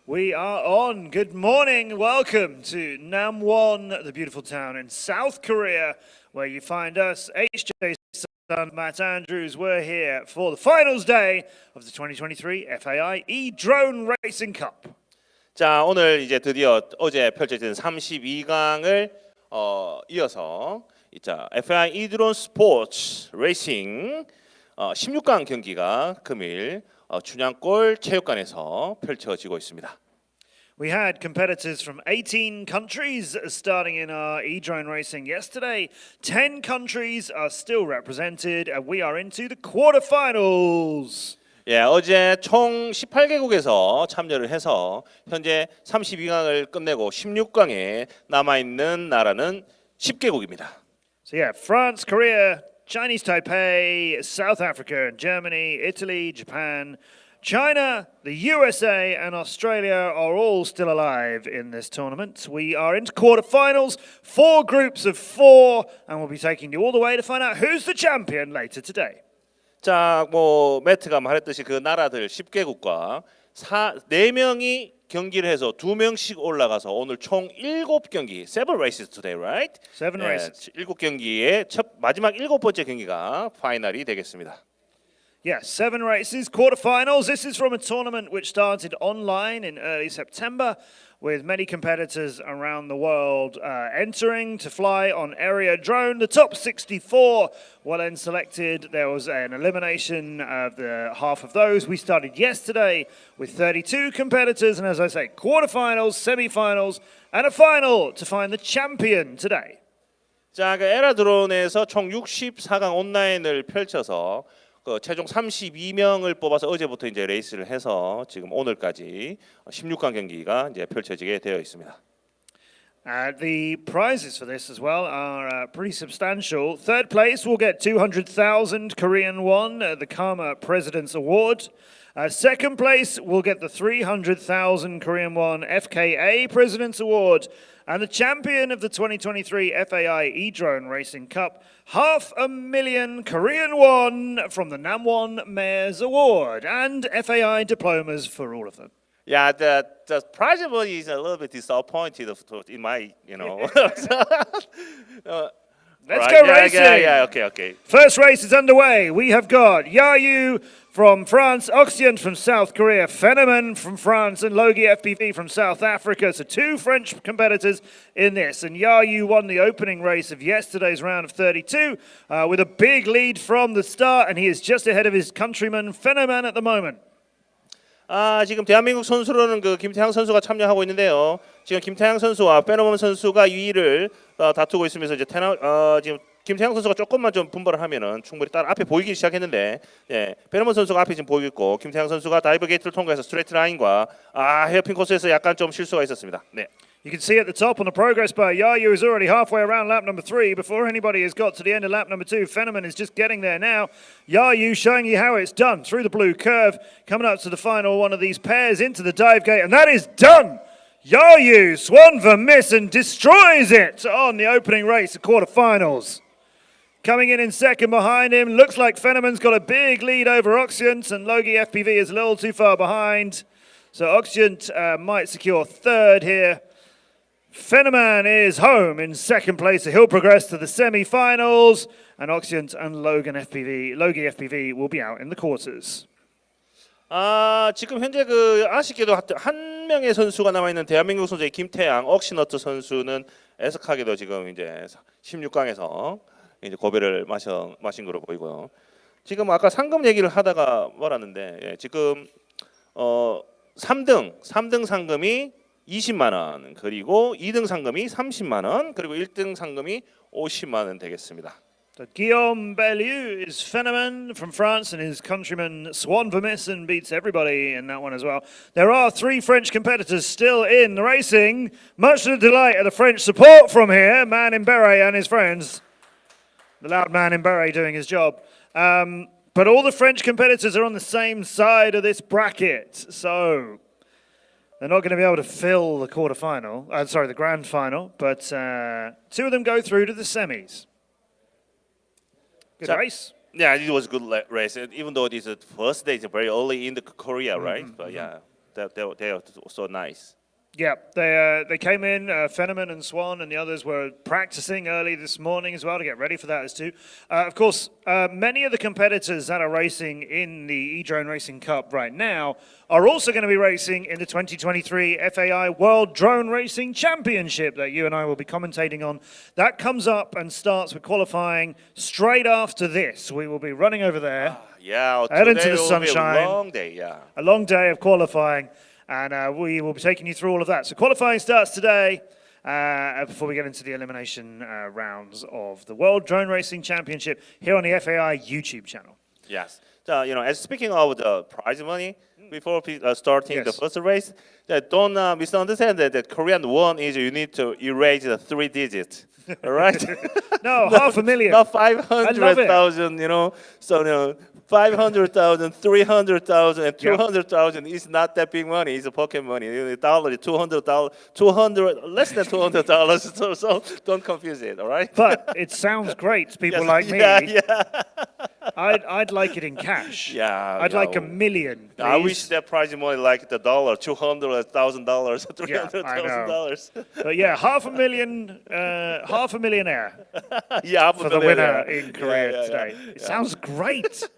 We are on. Good morning. Welcome to Namwon, the beautiful town in South Korea, where you find us, HJ Sun, Matt Andrews. We're here for the finals day of the 2023 FAI E-Drone Racing Cup. 자, 오늘 이제 드디어 어제 펼쳐진 32강을 이어서 FAI E-Drone 스포츠 레이싱 16강 경기가 금일 춘향골 체육관에서 펼쳐지고 있습니다. We had competitors from 18 countries starting in our e-drone racing yesterday. 10 countries are still represented and we are into the quarterfinals. 예, 어제 총 18개국에서 참여를 해서 현재 32강을 끝내고 16강에 남아 있는 나라는 10개국입니다. So yeah, France, Korea, Chinese Taipei, South Africa, Germany, Italy, Japan, China, the USA and Australia are all still alive in this tournament. We are into quarterfinals, 4 groups of 4, and we'll be taking you all the way to find out who's the champion later today. 자, 매트가 말했듯이 그 나라들 10개국과 4명이 경기를 해서 2명씩 올라가서 오늘 총 7경기, 7 races today, right? 7 races. 7경기의 마지막 7번째 경기가 파이널이 되겠습니다. Yes, 7 races, quarterfinals. This is from a tournament which started online in early September with many competitors around the world entering to fly on area drone. The top 64 were then selected. There was an elimination of the half of those. We started yesterday with 32 competitors, and as I say, quarterfinals, semifinals, and a final to find the champion today. 자, 그 에라 드론에서 총 64강 온라인을 펼쳐서 최종 32명을 뽑아서 어제부터 이제 레이스를 해서 지금 오늘까지 16강 경기가 이제 펼쳐지게 되어 있습니다. The prizes for this as well are pretty substantial. Third place will get 200,000 Korean won, the Karma President's Award. Second place will get the 300,000 Korean won FAI President's Award. And the champion of the 2023 FAI E-Drone Racing Cup, 500,000 Korean won from the Namwon Mayor's Award, and FAI diplomas for all of them. Yeah, the prize money is a little bit disappointed in my, Let's go racing. Yeah, okay. First race is underway. We have got Yayu from France, Oxyant from South Korea, Phenomen from France, and Logi FPV from South Africa. So 2 French competitors in this. And Yayu won the opening race of yesterday's round of 32 with a big lead from the start, and he is just ahead of his countryman Phenomen at the moment. 지금 대한민국 선수로는 그 김태향 선수가 참여하고 있는데요. 지금 김태향 선수와 페노멈 선수가 2위를 다투고 있으면서 이제 지금 김태향 선수가 조금만 좀 분발을 하면은 충분히 따라 앞에 보이기 시작했는데, 예, 페노멈 선수가 앞에 지금 보이고 있고 김태향 선수가 다이브 게이트를 통과해서 스트레이트 라인과 헤어핀 코스에서 약간 좀 실수가 있었습니다. 네. You can see at the top on the progress bar, Yayu is already halfway around lap number 3 before anybody has got to the end of lap number 2. Phenomen is just getting there now. Yayu showing you how it's done through the blue curve, coming up to the final one of these pairs into the dive gate, and that is done! Yayu, swan for miss and destroys it on the opening race of quarterfinals. Coming in second behind him, looks like Phenomen's got a big lead over Oxyant, and Logi FPV is a little too far behind. So Oxyant might secure third here. Phenomen is home in second place, so he'll progress to the semi-finals, and Oxyant and Logi FPV will be out in the quarters. 지금 현재 아쉽게도 한 명의 선수가 남아 있는 대한민국 선수의 김태양, 옥시너트 선수는 애석하게도 지금 이제 16강에서 이제 고배를 마신 거로 보이고요. 지금 아까 상금 얘기를 하다가 말았는데, 예, 지금 3등 상금이 20만 원, 그리고 2등 상금이 30만 원, 그리고 1등 상금이 50만 원 되겠습니다. So Guillaume Bellieu is Phenomen from France, and his countryman Swan Vermissen beats everybody in that one as well. There are 3 French competitors still in the racing, much to the delight of the French support from here, Man in Beret and his friends. The loud man in Beret doing his job. But all the French competitors are on the same side of this bracket, so they're not going to be able to fill the the grand final, but 2 of them go through to the semis. Good race. Yeah, it was a good race, even though it is the first day, it's very early in Korea, right? But yeah. they are so nice. Yeah, they came in, Fenneman and Swan and the others were practicing early this morning as well to get ready for that as too. Of course, many of the competitors that are racing in the E-Drone Racing Cup right now are also going to be racing in the 2023 FAI World Drone Racing Championship that you and I will be commentating on. That comes up and starts with qualifying straight after this. We will be running over there. Yeah, Out into today the will be sunshine. a long day. Yeah. A long day of qualifying, and we will be taking you through all of that. So qualifying starts today before we get into the elimination rounds of the World Drone Racing Championship here on the FAI YouTube channel. Yes. So, as speaking of the prize money, before starting the Yes. first race, don't misunderstand that the Korean won is you need to erase the 3 digits. All right? No, $500,000. Not 500,000, So, 500,000, 300,000, and 200,000 is not that big money. It's a pocket money. Dollar, $200, less than $200. So don't confuse it. All right. But it sounds great to people like me. Yeah. I'd like it in cash. Yeah. I'd like $1 million. I please. wish that prize money like the dollar, $200,000, $300,000. But yeah, half a millionaire Yeah, for the winner in Korea today. It sounds great.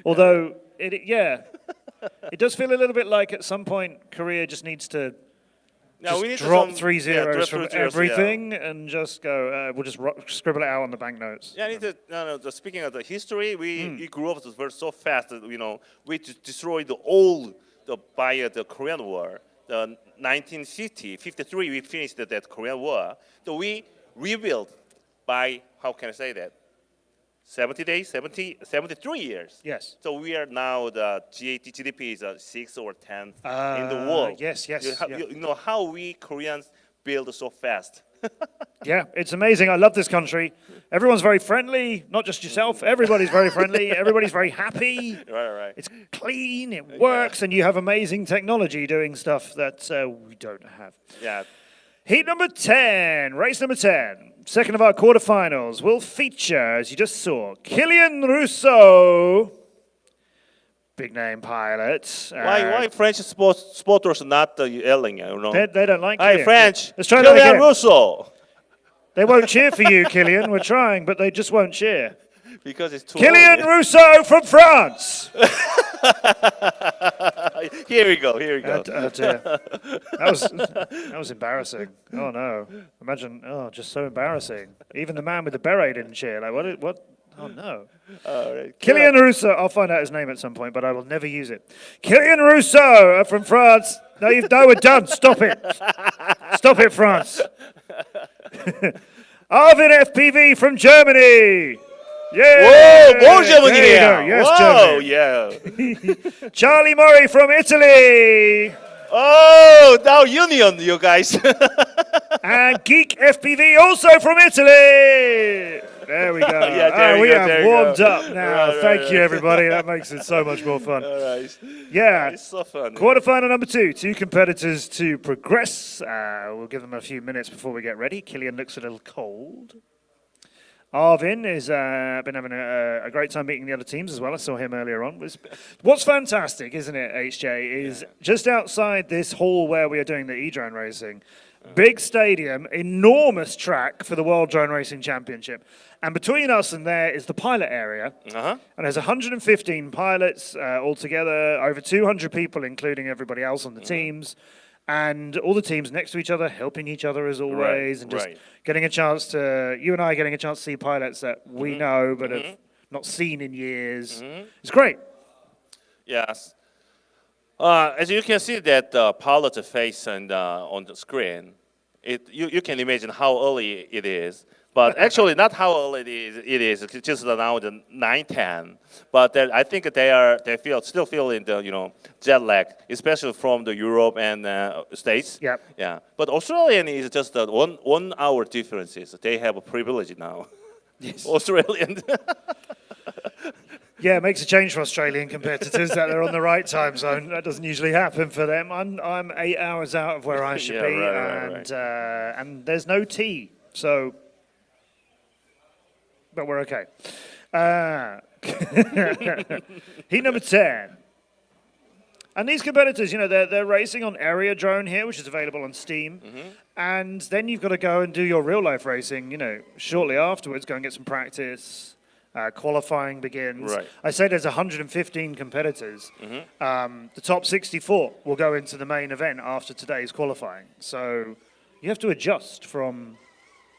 Although, it does feel a little bit like at some point Korea just needs to we need drop some- 3 zeros drop from 3 zeros, everything and just go, we'll just scribble it out on the banknotes. Yeah, I need to, speaking of the history, we grew up so fast that, we destroyed the Korean War. The 1953, we finished that Korean War. So we rebuilt by, how can I say that? 70 days, 73 years. Yes. So we are now the GDP is 6 or 10 in the world. Yes. You know how we Koreans build so fast. Yeah, it's amazing. I love this country. Everyone's very friendly, not just yourself. Everybody's very friendly. Everybody's very happy. Right. It's clean, it works, and you have amazing technology doing stuff that we don't have. Yeah. Heat number 10, race number 10. Second of our quarterfinals will feature, as you just saw, Kilian Rousseau, big name pilot. Why French sporters not yelling? They don't like Hi, Kilian. French. Let's try that Kilian again. Rousseau. They won't cheer for you, Kilian. We're trying, but they just won't cheer. Because it's too Kilian old. Rousseau from France. Here we go. Dear. That was embarrassing. Oh no! Imagine, just so embarrassing. Even the man with the beret didn't cheer. Like what? Oh no! All right. Kilian Rousseau. I'll find out his name at some point, but I will never use it. Kilian Rousseau from France. No, we're done. Stop it. Stop it, France. Arvin FPV from Germany. Yeah. Whoa, more Germany. There you go. Yes, Whoa, Germany. yeah. Charlie Murray from Italy. Oh, now Union, you guys. And Geek FPV also from Italy. There we go. Yeah, we there have you warmed go. up now. Right, Thank you, everybody. That makes it so much more fun. All right. Yeah. It's so fun. Quarterfinal number 2. 2 competitors to progress. We'll give them a few minutes before we get ready. Kilian looks a little cold. Arvin has been having a great time meeting the other teams as well. I saw him earlier on. What's fantastic, isn't it, HJ, is just outside this hall where we are doing the E-Drone racing, big stadium, enormous track for the World Drone Racing Championship. And between us and there is the pilot area. Uh-huh. And there's 115 pilots altogether, over 200 people, including everybody else on the teams. And all the teams next to each other, helping each other as always, and just getting a chance to, you and I getting a chance to see pilots that we know but have not seen in years. It's great. Yes. As you can see that pilot's face on the screen, you can imagine how early it is. But actually, not how early it is. It's just now the 9:10. But I think they still feeling the jet lag, especially from the Europe and States. Yep. Yeah. But Australian is just the 1 hour differences. They have a privilege now. Yes. Australian. Yeah, it makes a change for Australian competitors that they're on the right time zone. That doesn't usually happen for them. I'm 8 hours out of where I should be, right. And there's no tea, so. But we're okay. Heat number 10. And these competitors, they're racing on Area Drone here, which is available on Steam. And then you've got to go and do your real-life racing, shortly afterwards, go and get some practice. Qualifying begins. Right. I say there's 115 competitors. The top 64 will go into the main event after today's qualifying. So you have to adjust from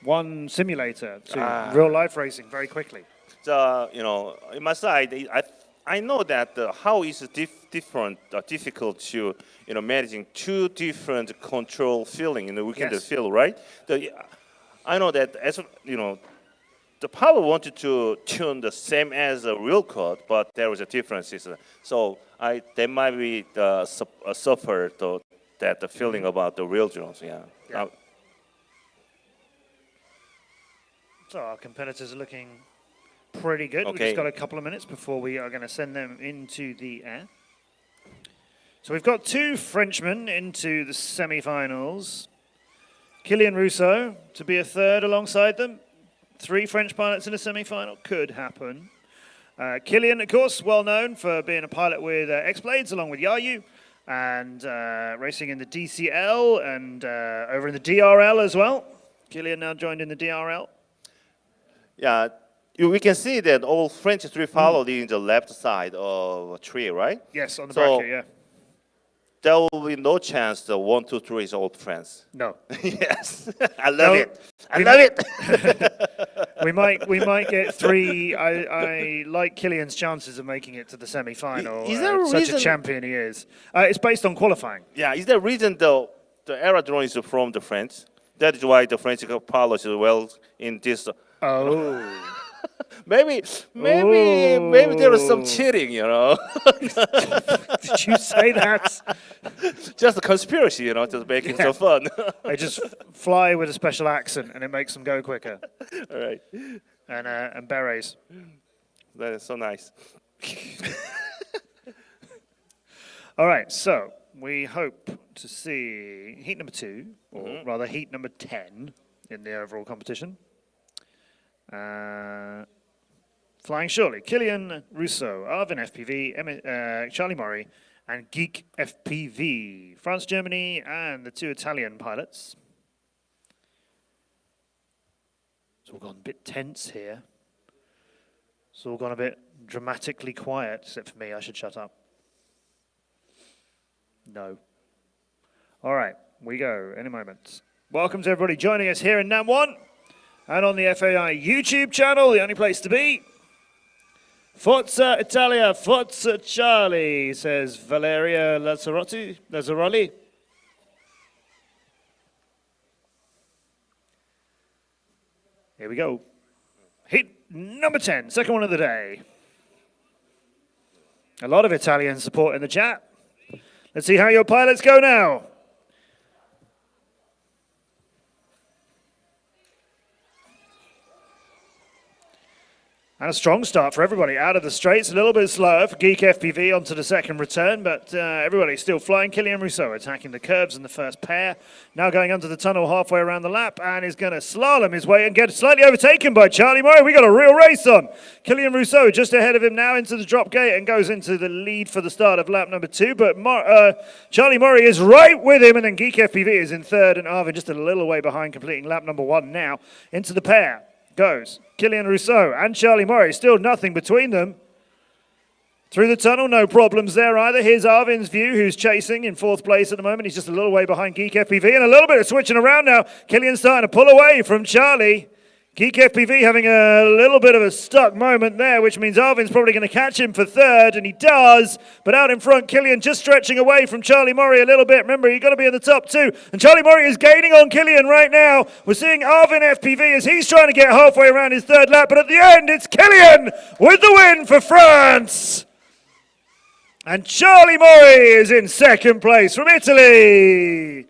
one simulator to real-life racing very quickly. So, in my side, I know that how is different, difficult to, managing two different control feeling in the weekend field, right? I know that as the pilot wanted to tune the same as a real code, but there was a difference. So they might be suffer the feeling about the real drones. Yeah. So our competitors are looking pretty good. Okay. We've just got a couple of minutes before we are going to send them into the air. So we've got two Frenchmen into the semi-finals. Kylian Rousseau to be a third alongside them. 3 French pilots in a semi-final could happen. Kylian, of course, well known for being a pilot with X-Blades along with Yayu and racing in the DCL and over in the DRL as well. Kylian now joined in the DRL. Yeah, we can see that all French 3 followed in the left side of a tree, right? Yes, on the bracket, yeah. There will be no chance the 1, 2, 3 is old friends. No. Yes, I love it. I love it. We might get 3. I like Kylian's chances of making it to the semi-final. Is there a such reason? a champion he is. It's based on qualifying. Yeah, is there a reason though the aerodrome is from the French? That is why the French pilots is well in this. Oh. Maybe there was some cheating, Did you say that? Just a conspiracy, just making some fun. They just fly with a special accent and it makes them go quicker. All right. And berets. That is so nice. All right, so we hope to see heat number 2, or rather heat number 10 in the overall competition. Flying shortly, Kylian Rousseau, Arvin FPV, Charlie Murray, and Geek FPV. France, Germany, and the 2 Italian pilots. It's all gone a bit tense here. It's all gone a bit dramatically quiet, except for me. I should shut up. No. All right, we go in a moment. Welcome to everybody joining us here in NAM 1 and on the FAI YouTube channel, the only place to be. Forza Italia, Forza Charlie, says Valeria Lazzaroli. Here we go. Heat number 10, second one of the day. A lot of Italian support in the chat. Let's see how your pilots go now. And a strong start for everybody out of the straights. A little bit slower for Geek FPV onto the second return, but everybody still flying. Kylian Rousseau attacking the curbs in the first pair. Now going under the tunnel halfway around the lap and is going to slalom his way and get slightly overtaken by Charlie Murray. We got a real race on. Kylian Rousseau just ahead of him now into the drop gate and goes into the lead for the start of lap number 2. But Charlie Murray is right with him, and then Geek FPV is in third, and Arvin just a little way behind, completing lap number 1 now. Into the pair goes Kylian Rousseau and Charlie Murray, still nothing between them. Through the tunnel, no problems there either. Here's Arvin's view, who's chasing in 4th place at the moment. He's just a little way behind Geek FPV, and a little bit of switching around now. Kylian's starting to pull away from Charlie. Geek FPV having a little bit of a stuck moment there, which means Arvin's probably going to catch him for third, and he does. But out in front, Kylian just stretching away from Charlie Murray a little bit. Remember, you've got to be in the top 2. And Charlie Murray is gaining on Kylian right now. We're seeing Arvin FPV as he's trying to get halfway around his third lap. But at the end, it's Kylian with the win for France. And Charlie Murray is in second place from Italy.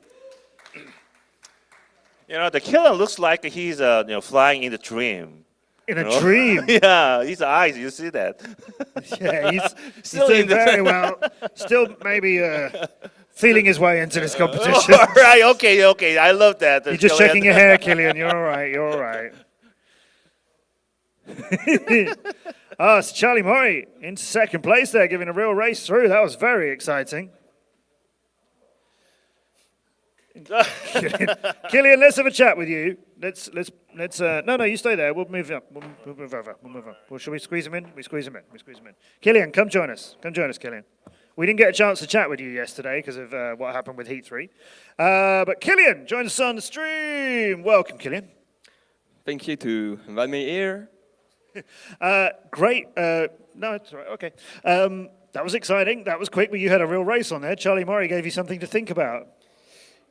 The killer looks like he's flying in the dream. In a dream? Yeah, his eyes, you see that. Yeah, he's doing very well. Still maybe feeling his way into this competition. All right, okay. I love that. You're just checking your hair, Kylian. You're all right. It's Charlie Murray into second place there, giving a real race through. That was very exciting. Killian, let's have a chat with you. Let's. No, you stay there. We'll move up. We'll move over. Well, shall we squeeze him in? We squeeze him in. Killian, come join us. Killian. We didn't get a chance to chat with you yesterday because of what happened with Heat 3. But Killian joins us on the stream. Welcome, Killian. Thank you to invite me here. Great. No, it's all right. Okay. That was exciting. That was quick, but you had a real race on there. Charlie Murray gave you something to think about.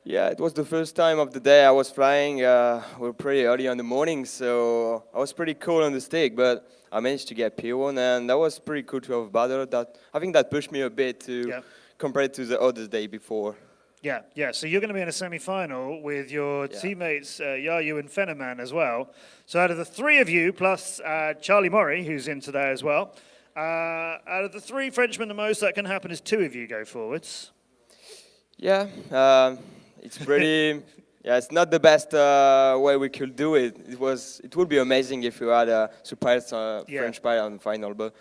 Yeah, it was the first time of the day I was flying. We were pretty early in the morning, so I was pretty cold on the stick, but I managed to get P1, and that was pretty cool to have a battle. I think that pushed me a bit to compare it to the other day before. Yeah. So you're going to be in a semi-final with your teammates Yayu and Fenneman as well. So out of the three of you, plus Charlie Murray, who's in today as well, out of the three Frenchmen, the most that can happen is two of you go forwards. Yeah, it's pretty. Yeah, it's not the best way we could do it. It would be amazing if we had a surprise French pilot on the final, but.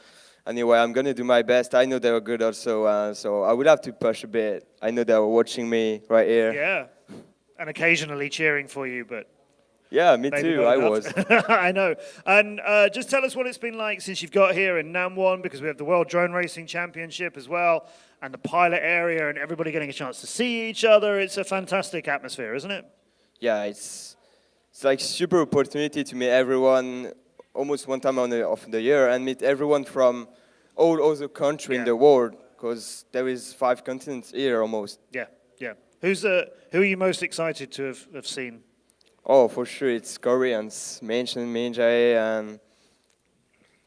Anyway, I'm going to do my best. I know they were good also, so I would have to push a bit. I know they were watching me right here. Yeah, and occasionally cheering for you, but... Yeah, me too, I was. I know. And just tell us what it's been like since you've got here in Namwon, because we have the World Drone Racing Championship as well, and the pilot area, and everybody getting a chance to see each other. It's a fantastic atmosphere, isn't it? Yeah, it's like super opportunity to meet everyone almost one time of the year and meet everyone from all other countries in the world, because there is 5 continents here almost. Yeah. Who are you most excited to have seen? Oh, for sure, it's Koreans, mentioned Minjae, and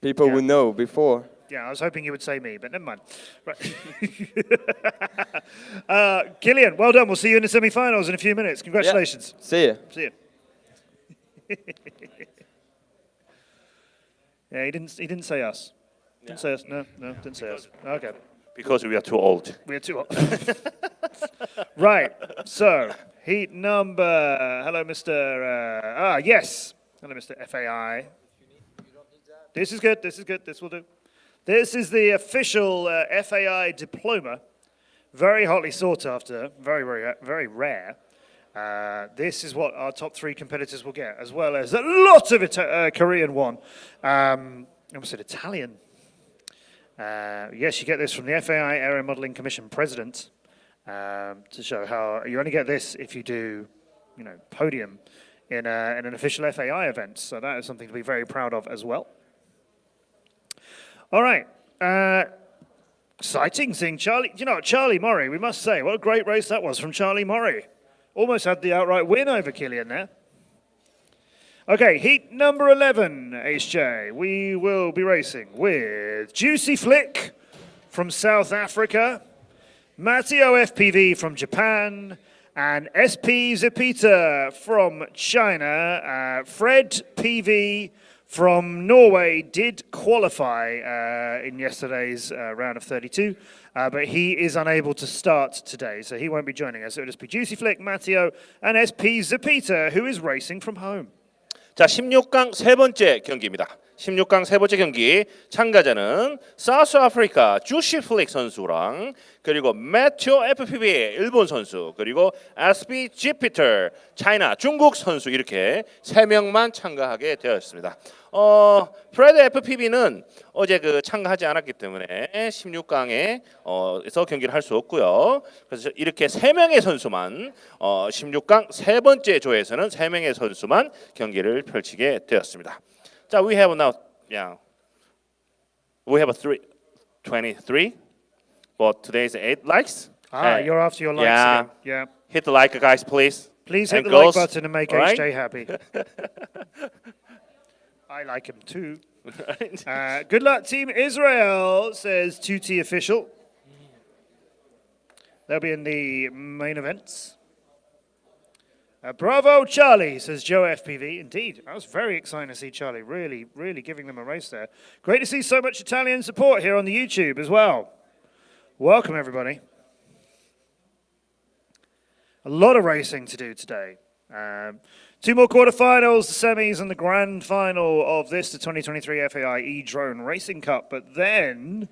people we know before. Yeah, I was hoping you would say me, but never mind. Right. Killian, well done. We'll see you in the semi-finals in a few minutes. Congratulations. Yeah. See you. Yeah, he didn't say us. Didn't say us. No, didn't say us. Okay. Because we are too old. We are too old. Right. So, heat number. Hello, Mr. Yes. Hello, Mr. FAI. This is good. This will do. This is the official FAI diploma. Very hotly sought after. Very rare. This is what our top 3 competitors will get, as well as a lot of Korean one. I almost said Italian. Yes, you get this from the FAI Area Modeling Commission President to show how you only get this if you do, podium in an official FAI event. So that is something to be very proud of as well. All right. Exciting seeing Charlie. Charlie Murray, we must say, what a great race that was from Charlie Murray. Almost had the outright win over Killian there. Okay, heat number 11, HJ. We will be racing with Juicy Flick from South Africa, Matteo FPV from Japan, and SP Zepita from China. Fred PV from Norway did qualify in yesterday's round of 32, but he is unable to start today, so he won't be joining us. It will just be Juicy Flick, Matteo, and SP Zepita, who is racing from home. 자, 16강 세 번째 경기입니다. 16강 세 번째 경기 참가자는 사우스 아프리카 주시 플릭 선수랑 그리고 매튜 FPV 일본 선수 그리고 SB 지피터 차이나 중국 선수 이렇게 세 명만 참가하게 되었습니다. 프레드 FPV는 어제 참가하지 않았기 때문에 16강에서 경기를 할 수 없고요. 그래서 이렇게 세 명의 선수만 16강 세 번째 조에서는 세 명의 선수만 경기를 펼치게 되었습니다. 자, we have now, we have a 23, but today's 8 likes. You're after your likes again. Yeah. Hit the like, guys, please. Please hit the like button and make HJ happy. I like him too. Good luck, Team Israel, says 2T official. They'll be in the main events. Bravo, Charlie, says Joe FPV. Indeed, that was very exciting to see Charlie. Really, really giving them a race there. Great to see so much Italian support here on the YouTube as well. Welcome, everybody. A lot of racing to do today. Two more quarterfinals, the semis, and the grand final of this, the 2023 FAI E-Drone Racing Cup. But then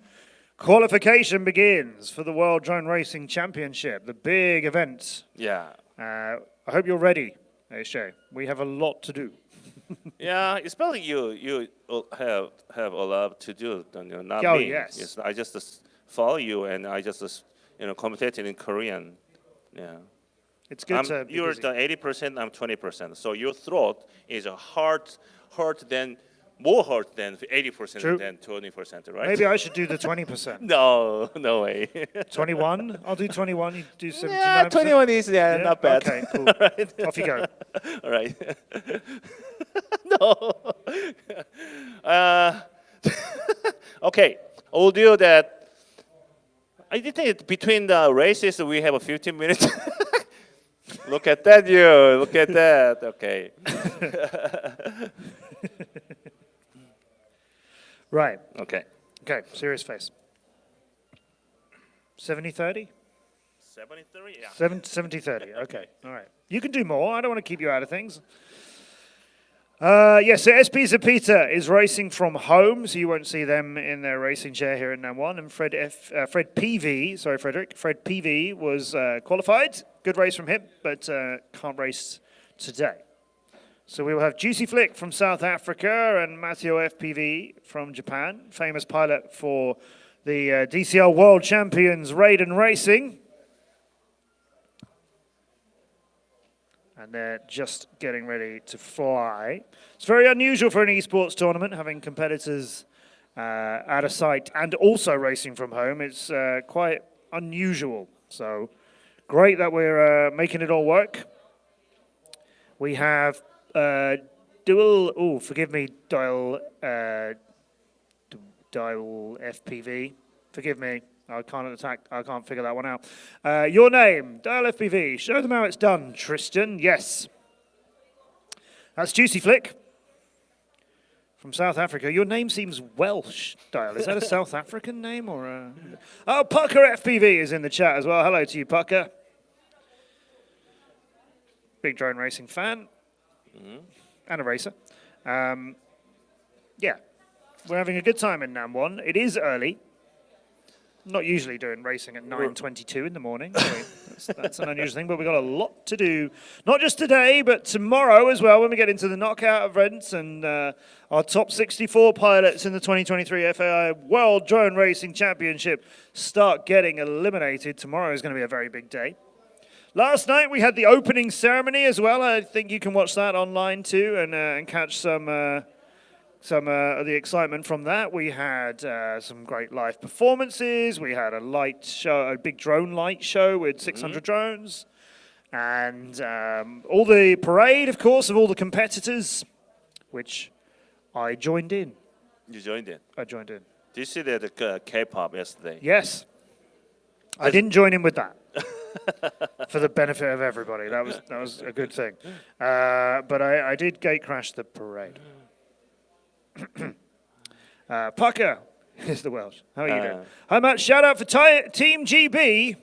qualification begins for the World Drone Racing Championship, the big event. Yeah. I hope you're ready, Shay. We have a lot to do. Yeah, especially you have a lot to do, not Oh, me. yes. I just follow you, and I just commentated in Korean. Yeah. It's good to be You're busy. the 80%, I'm 20%. So your throat is a more hurt than 80% True. than 20%, right? Maybe I should do the 20%. No way. 21? I'll do 21. You do 79%? Yeah, 21 is not bad. Okay, cool. Right. Off you go. All right. No. Okay. Audio that I did think between the races we have a 15 minutes. Look at that, you. Look at that. Okay. Right. Okay. Okay, serious face. 70-30? 73. Yeah. 70-30. Okay, all right. You can do more. I don't want to keep you out of things. Yes, so SP Zapita is racing from home, so you won't see them in their racing chair here in NAM1. And Fred PV was qualified. Good race from him, but can't race today. So we will have Juicy Flick from South Africa and Matteo FPV from Japan, famous pilot for the DCL World Champions Raiden Racing. And they're just getting ready to fly. It's very unusual for an esports tournament, having competitors out of sight and also racing from home. It's quite unusual. So great that we're making it all work. We have dual, forgive me, dial FPV. Forgive me. I can't figure that one out. Your name, Dial FPV. Show them how it's done, Tristan. Yes. That's Juicy Flick from South Africa. Your name seems Welsh, Dial. Is that a South African name or a... Oh, Pucker FPV is in the chat as well. Hello to you, Pucker. Big drone racing fan. And a racer. Yeah. We're having a good time in NAM1. It is early. Not usually doing racing at 9:22 in the morning. That's an unusual thing, but we've got a lot to do. Not just today, but tomorrow as well when we get into the knockout events and our top 64 pilots in the 2023 FAI World Drone Racing Championship start getting eliminated. Tomorrow is going to be a very big day. Last night we had the opening ceremony as well. I think you can watch that online too and catch some of the excitement from that. We had some great live performances. We had a light show, a big drone light show with 600 drones. And all the parade, of course, of all the competitors, which I joined in. You joined in. I joined in. Did you see the K-pop yesterday? Yes. I didn't join in with that. For the benefit of everybody. That was a good thing. But I did gate crash the parade. Pucker is the Welsh. How are you doing? Hi, Matt. Shout out for Team GB.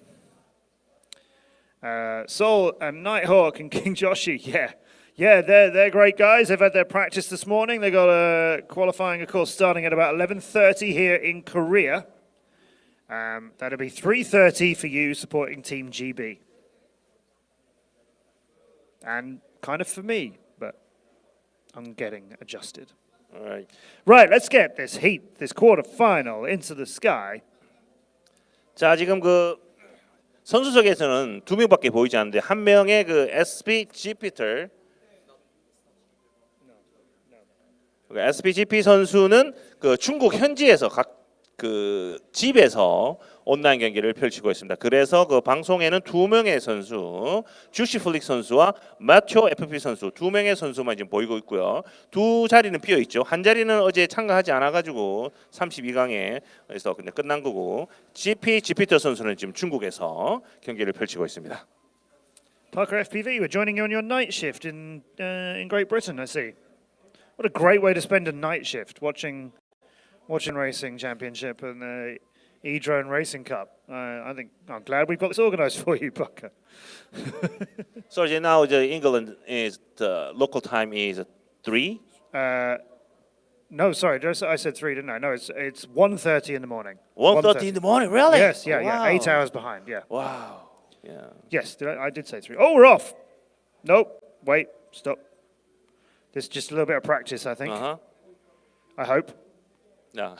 Sol and Nighthawk and King Joshi. Yeah, they're great guys. They've had their practice this morning. They got qualifying, of course, starting at about 11:30 here in Korea. That'll be 3:30 for you supporting Team GB. And kind of for me, but I'm getting adjusted. All right. Right, let's get this heat, this quarterfinal into the sky. 자, 지금 그 선수석에서는 두 명밖에 보이지 않는데 한 명의 그 SPGP 선수는 그 중국 현지에서 각 그 집에서 온라인 경기를 펼치고 있습니다. 그래서 그 방송에는 두 명의 선수, 주시 플릭 선수와 마초 FP 선수 두 명의 선수만 지금 보이고 있고요. 두 자리는 비어 있죠. 한 자리는 어제 참가하지 않아 가지고 32강에서 그냥 끝난 거고 GP터 선수는 지금 중국에서 경기를 펼치고 있습니다. Parker FPV, we're joining you on your night shift in Great Britain, I see. What a great way to spend a night shift, watching Racing Championship and E-Drone Racing Cup. I think I'm glad we've got this organised for you, Bucker. So now the England is the local time is 3. No, sorry, I said 3, didn't I? No, it's 1:30 in the morning. 1:30 in the morning, really? Yes, yeah, wow. 8 hours behind, yeah. Wow. Yeah. Yes, I did say 3. Oh, we're off. Nope, wait, stop. This is just a little bit of practice, I think. I hope. No.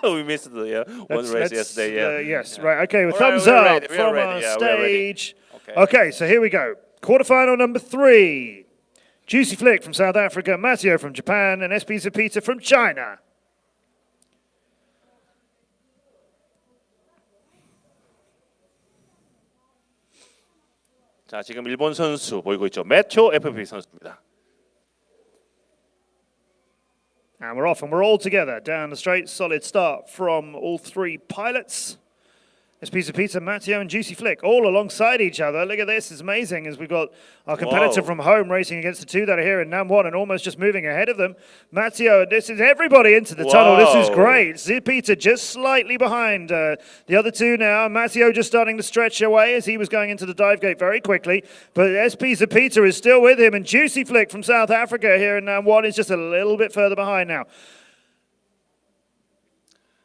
We missed the one race yesterday. Yeah. Yes, right. Okay, well, All right, thumbs we are up ready, we are from ready, our yeah, we are ready. stage. Okay. So here we go. Quarterfinal number 3. Juicy Flick from South Africa, Matteo from Japan, and SP Zapita from China. 자, 지금 일본 선수 보이고 있죠. 매초 FP 선수입니다. And we're off, and we're all together down the straight. Solid start from all 3 pilots. SP Zapita, Matteo, and Juicy Flick all alongside each other. Look at this, it's amazing as we've got our competitor Whoa. from home racing against the 2 that are here in Nam1 and almost just moving ahead of them. Matteo, this is everybody into the tunnel. This is Whoa. great. Zapita just slightly behind the other 2 now. Matteo just starting to stretch away as he was going into the dive gate very quickly. But SP Zapita is still with him, and Juicy Flick from South Africa here in Nam1 is just a little bit further behind now.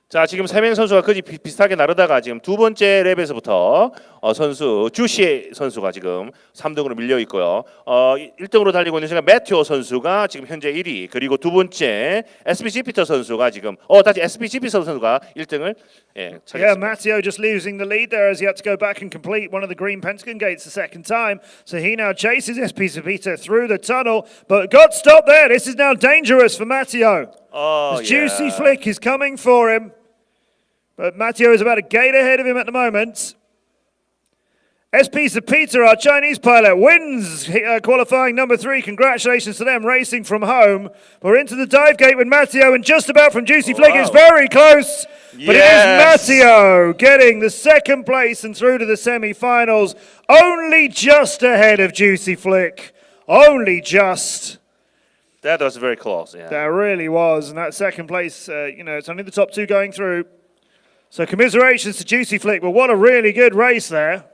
자, 지금 3명 선수가 거의 비슷하게 나르다가 지금 두 번째 랩에서부터 선수 주시 선수가 지금 3등으로 밀려 있고요. 1등으로 달리고 있는 시간 매튜 선수가 지금 현재 1위. 그리고 두 번째 SPG 피터 선수가 지금 다시 SPG 피터 선수가 1등을 Yeah, 차지했습니다. Matteo just losing the lead there as he had to go back and complete one of the green pentagon gates the second time. So he now chases SP Zapita through the tunnel, but got stopped there. This is now dangerous for Matteo. Juicy Flick is coming for him. But Matteo is about a gate ahead of him at the moment. SP Zapita, our Chinese pilot, wins qualifying number 3. Congratulations to them, racing from home. We're into the dive gate with Matteo, and just about from Juicy Flick. It's very close. But it is Matteo getting the second place and through to the semi-finals. Only just ahead of Juicy Flick. Only just. That was very close. Yeah. That really was. And that second place, it's only the top 2 going through. So commiserations to Juicy Flick. Well, what a really good race there.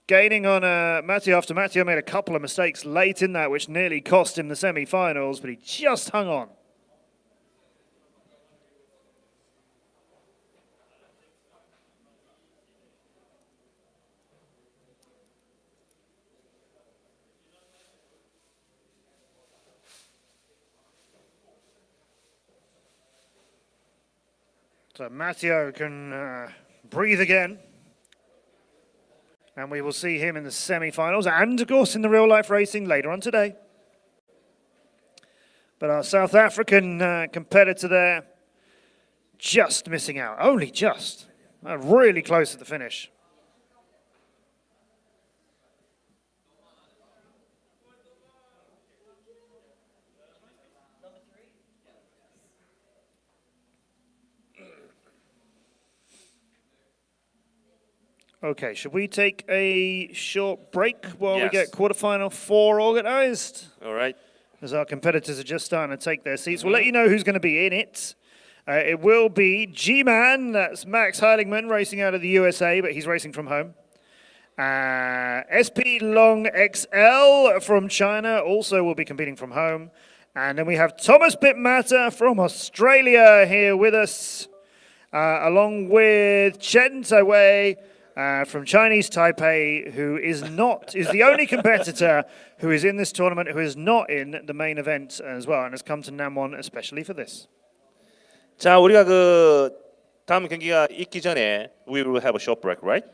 Gaining on Matteo after Matteo made a couple of mistakes late in that, which nearly cost him the semi-finals, but he just hung on. So Matteo can breathe again. And we will see him in the semi-finals and, of course, in the real-life racing later on today. But our South African competitor there just missing out. Only just. Really close at the finish. Okay, should we take a short break while we get quarterfinal 4 organized? All right. As our competitors are just starting to take their seats. We'll let you know who's going to be in it. It will be G-Man, that's Max Heiligman, racing out of the USA, but he's racing from home. SP Long XL from China also will be competing from home. And then we have Thomas Bitmatter from Australia here with us, along with Chen Taiwei, from Chinese Taipei, who is the only competitor who is in this tournament who is not in the main event as well, and has come to Nam1 especially for this. 자, 우리가 그 다음 경기가 있기 전에 we will have a short break, right?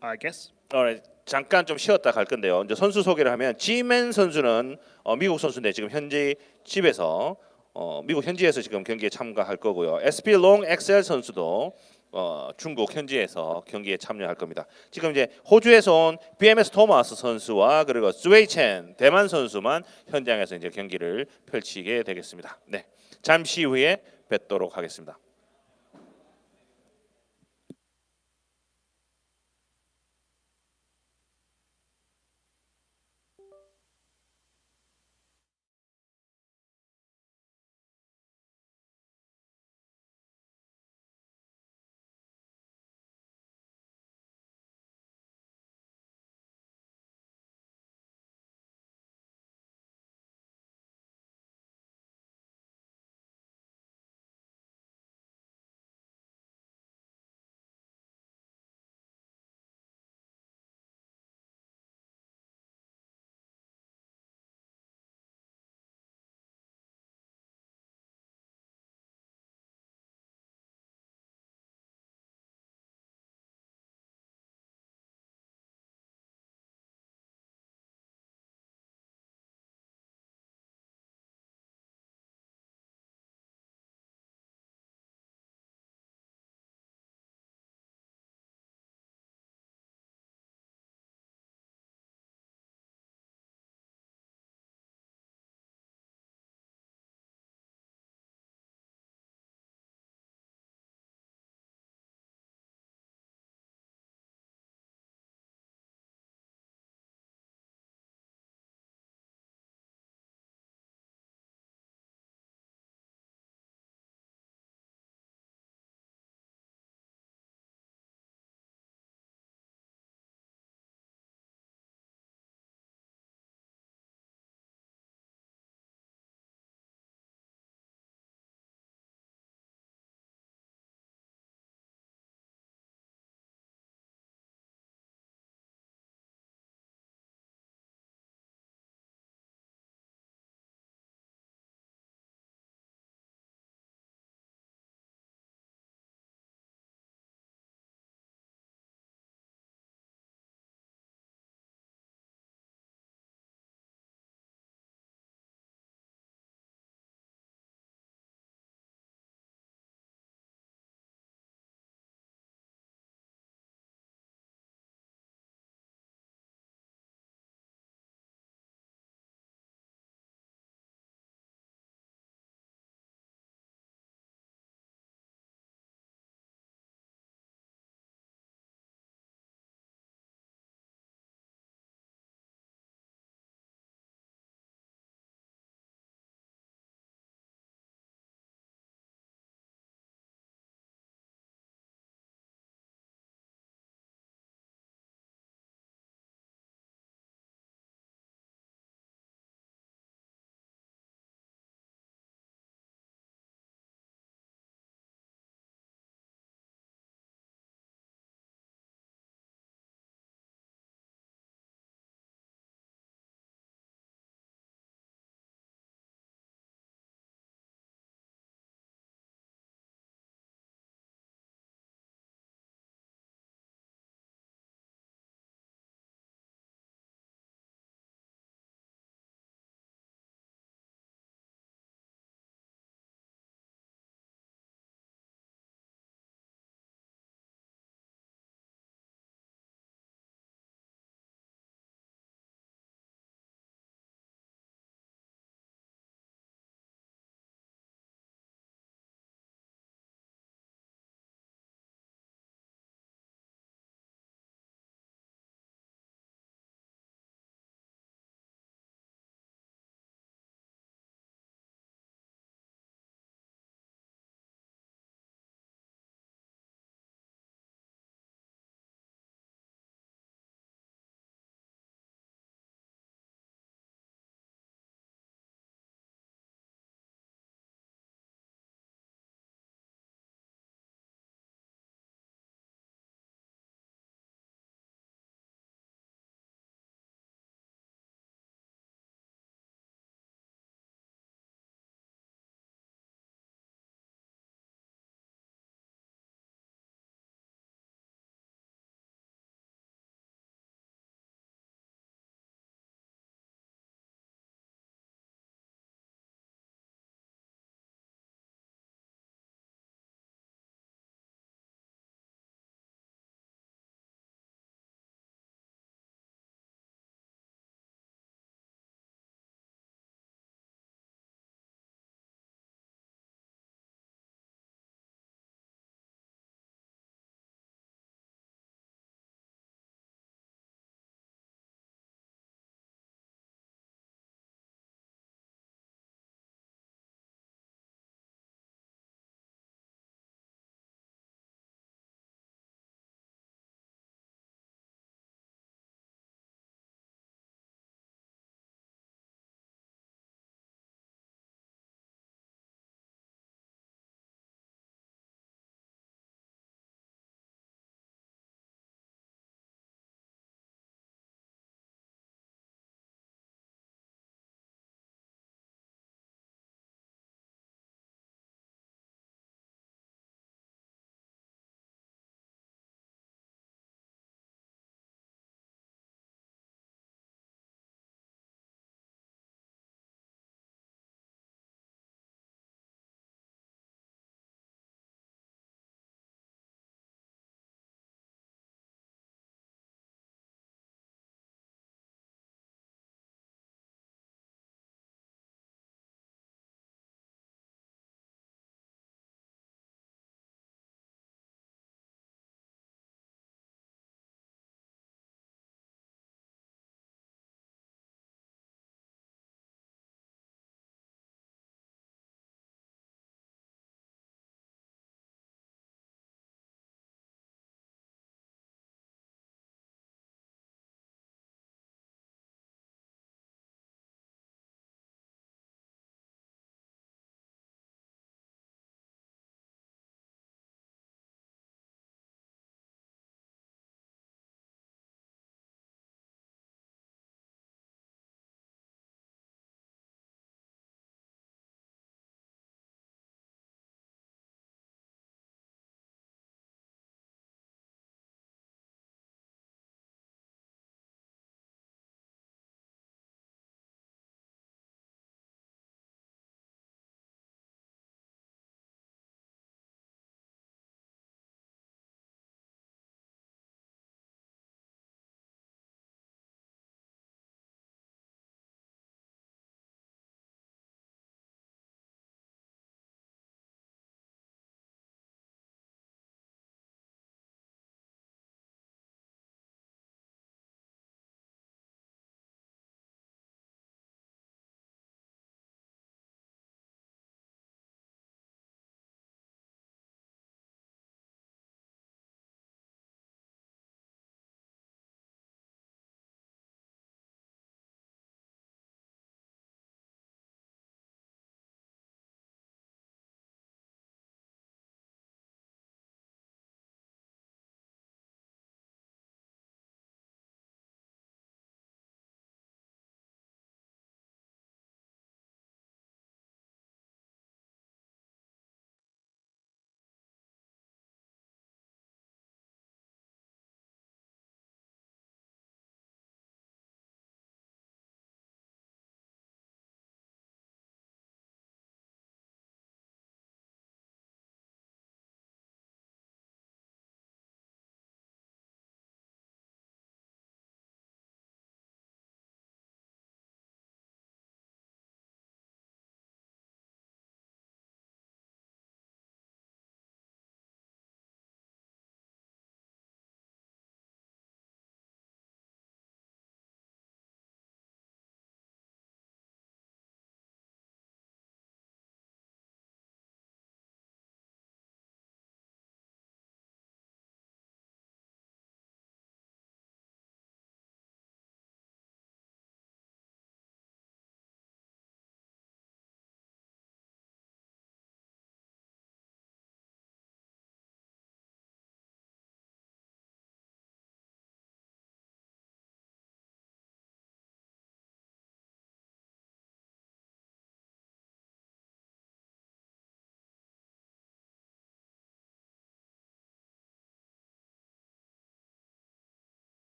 I guess. Alright. 잠깐 좀 쉬었다 갈 건데요. 이제 선수 소개를 하면 G맨 선수는 미국 선수인데 지금 현지 집에서 미국 현지에서 지금 경기에 참가할 거고요. SP Long XL 선수도 중국 현지에서 경기에 참여할 겁니다. 지금 이제 호주에서 온 BMS 토마스 선수와 그리고 스웨이첸 대만 선수만 현장에서 이제 경기를 펼치게 되겠습니다. 네, 잠시 후에 뵙도록 하겠습니다.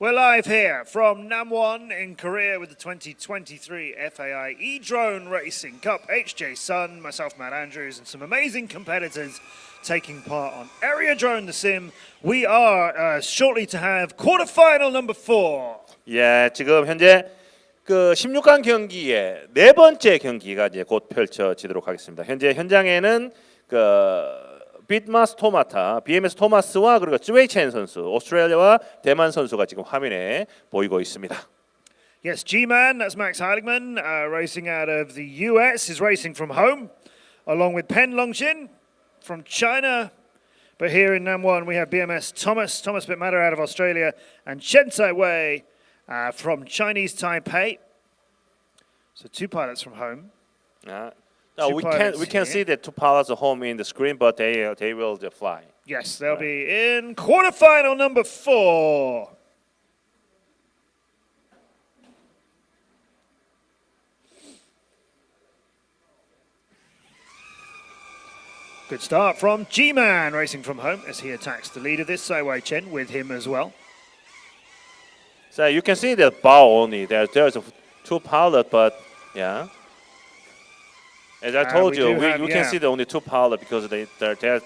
We're live here from Namwon in Korea with the 2023 FAI E-Drone Racing Cup. HJ Sun, myself, Matt Andrews, and some amazing competitors taking part on Area Drone the Sim. We are shortly to have quarterfinal number 4. 예, 지금 현재 그 16강 경기의 네 번째 경기가 이제 곧 펼쳐지도록 하겠습니다. 현재 현장에는 그 빗마스 토마타, BMS 토마스와 그리고 쯔웨이첸 선수, 오스트레일리아와 대만 선수가 지금 화면에 보이고 있습니다. Yes, G-Man, that's Max Heiligman, racing out of the US, is racing from home, along with Pen Longjin from China. But here in Namwon, we have BMS Thomas Bitmatter out of Australia, and Chen Wei from Chinese Taipei. So 2 pilots from home. No, we can see the 2 pilots at home in the screen, but they will fly. Yes, they'll be in quarterfinal number 4. Good start from G-Man racing from home as he attacks the lead of this, Wei Chen, with him as well. So you can see the bow only. There's 2 pilots, but yeah. As I told you, we can see the only 2 pilots because they're